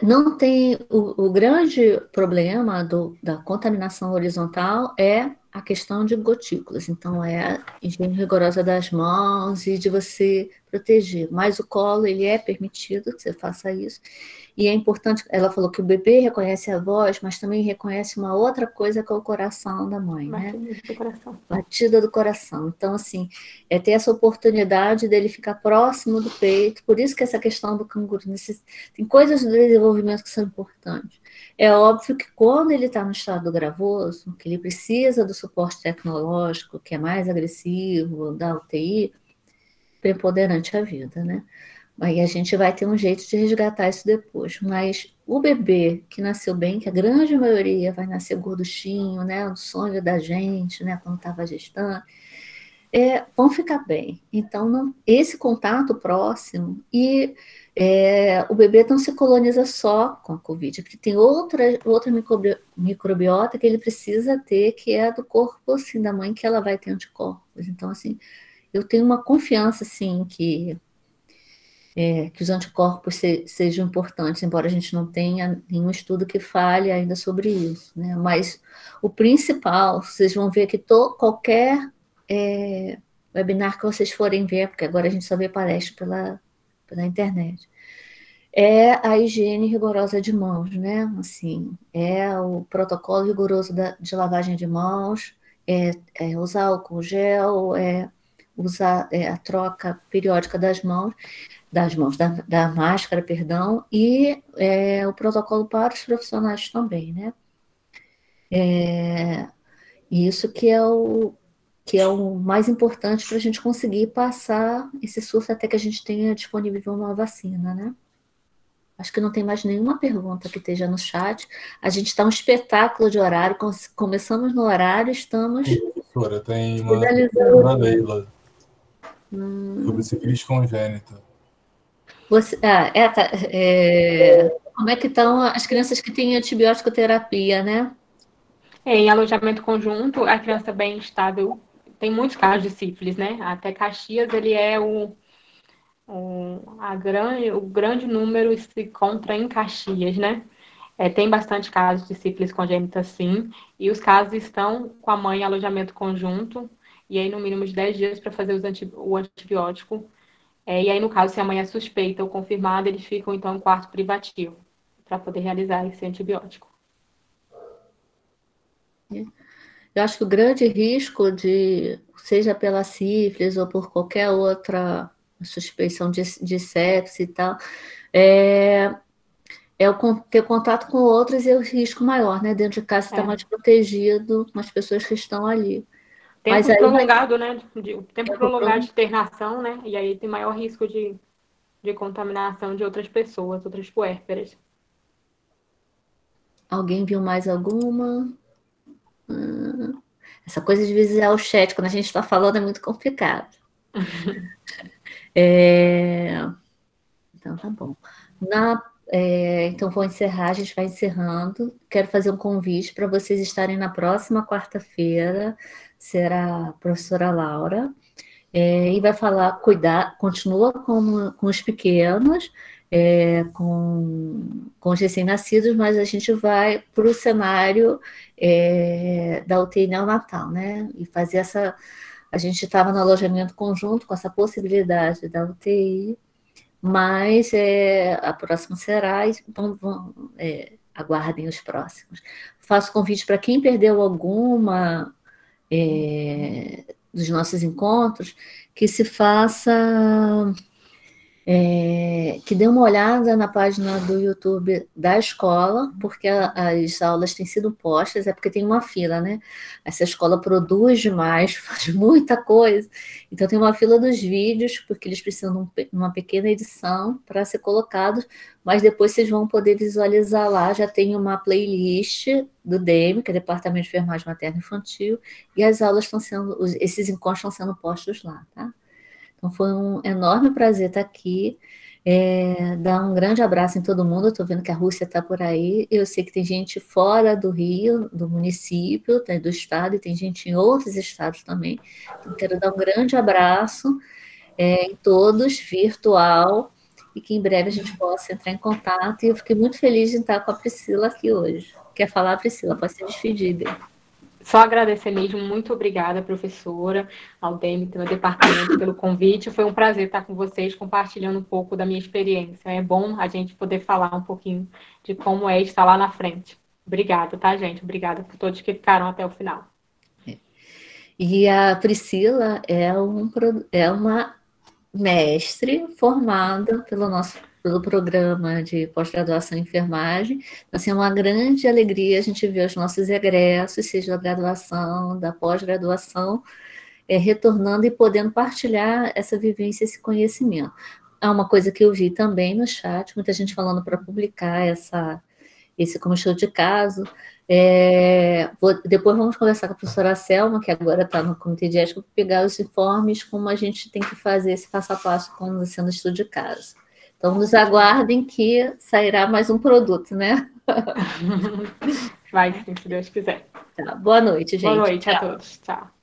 Não tem o grande problema da contaminação horizontal é a questão de gotículas, então é a higiene rigorosa das mãos e de você proteger, mas o colo ele é permitido que você faça isso, e é importante, ela falou que o bebê reconhece a voz, mas também reconhece uma outra coisa que é o coração da mãe, né? Batida do coração. Batida do coração. Então, assim, ter essa oportunidade dele ficar próximo do peito, por isso que essa questão do canguru, tem coisas do desenvolvimento que são importantes. É óbvio que quando ele está no estado gravoso, que ele precisa do suporte tecnológico, que é mais agressivo, da UTI, preponderante a vida, né? Aí a gente vai ter um jeito de resgatar isso depois. Mas o bebê que nasceu bem, que a grande maioria vai nascer gorduchinho, né? O sonho da gente, né? Quando estava gestando, vão ficar bem. Então, esse contato próximo e o bebê não se coloniza só com a Covid, porque tem outra microbiota que ele precisa ter, que é do corpo assim, da mãe, que ela vai ter anticorpos. Então, assim, eu tenho uma confiança assim, que os anticorpos sejam importantes, embora a gente não tenha nenhum estudo que fale ainda sobre isso, né? Mas o principal, vocês vão ver que qualquer webinar que vocês forem ver, porque agora a gente só vê palestra pela internet, é a higiene rigorosa de mãos, né? Assim, é o protocolo rigoroso de lavagem de mãos, usar álcool gel, usar a troca periódica da máscara, perdão, e o protocolo para os profissionais também, né? Isso que é o mais importante para a gente conseguir passar esse surto até que a gente tenha disponível uma vacina, né? Acho que não tem mais nenhuma pergunta que esteja no chat. A gente está um espetáculo de horário. Começamos no horário, estamos... Professora, tem uma da Leila sobre sífilis congênita. Como é que estão as crianças que têm antibiótico terapia, né? Em alojamento conjunto, a criança bem estável, tem muitos casos de sífilis, né? Até Caxias, ele é o grande número se encontra em Caxias, né? Tem bastante casos de sífilis congênita, sim, e os casos estão com a mãe em alojamento conjunto, e aí no mínimo de 10 dias para fazer o antibiótico. E aí, no caso, se a mãe é suspeita ou confirmada, eles ficam, então, em quarto privativo para poder realizar esse antibiótico. Eu acho que o grande risco seja pela sífilis ou por qualquer outra suspeição de sepse e tal, ter contato com outros e o risco maior, né? Dentro de casa está mais protegido com as pessoas que estão ali. Tempo prolongado, né? O tempo prolongado de internação, né? E aí tem maior risco de contaminação de outras pessoas, outras puérperas. Alguém viu mais alguma? Essa coisa de visitar o chat quando a gente está falando é muito complicado. Então, tá bom. Então, vou encerrar, a gente vai encerrando. Quero fazer um convite para vocês estarem na próxima quarta-feira, será a professora Laura, e vai falar, continua com os pequenos, com os recém-nascidos, mas a gente vai para o cenário da UTI neonatal, né? E fazer a gente estava no alojamento conjunto com essa possibilidade da UTI, mas a próxima será, então aguardem os próximos. Faço convite para quem perdeu alguma dos nossos encontros, que se faça, que dê uma olhada na página do YouTube da escola, porque as aulas têm sido postas, porque tem uma fila, né? Essa escola produz demais, faz muita coisa, então tem uma fila dos vídeos, porque eles precisam de uma pequena edição para ser colocados, mas depois vocês vão poder visualizar lá, já tem uma playlist do DEM, que é Departamento de Enfermagem Materno Infantil, e as aulas esses encontros estão sendo postos lá, tá? Então, foi um enorme prazer estar aqui, dar um grande abraço em todo mundo. Eu estou vendo que a Rússia está por aí, eu sei que tem gente fora do Rio, do município, do estado, e tem gente em outros estados também. Então, quero dar um grande abraço em todos, virtual, e que em breve a gente possa entrar em contato, e eu fiquei muito feliz de estar com a Priscila aqui hoje. Quer falar, Priscila? Pode ser despedida. Só agradecer mesmo, muito obrigada, professora, ao DEM, pelo departamento, pelo convite. Foi um prazer estar com vocês, compartilhando um pouco da minha experiência. É bom a gente poder falar um pouquinho de como é estar lá na frente. Obrigada, tá, gente? Obrigada por todos que ficaram até o final. E a Priscila é uma mestre formada pelo programa de pós-graduação em enfermagem. Então, assim, é uma grande alegria a gente ver os nossos egressos, seja da graduação, da pós-graduação, retornando e podendo partilhar essa vivência, esse conhecimento. Há uma coisa que eu vi também no chat, muita gente falando para publicar esse como show de caso. Depois vamos conversar com a professora Selma, que agora está no comitê de ética, para pegar os informes, como a gente tem que fazer esse passo a passo quando sendo estudo de caso. Então, nos aguardem que sairá mais um produto, né? Vai sim, se Deus quiser. Tá, boa noite, gente. Boa noite a todos. Tchau.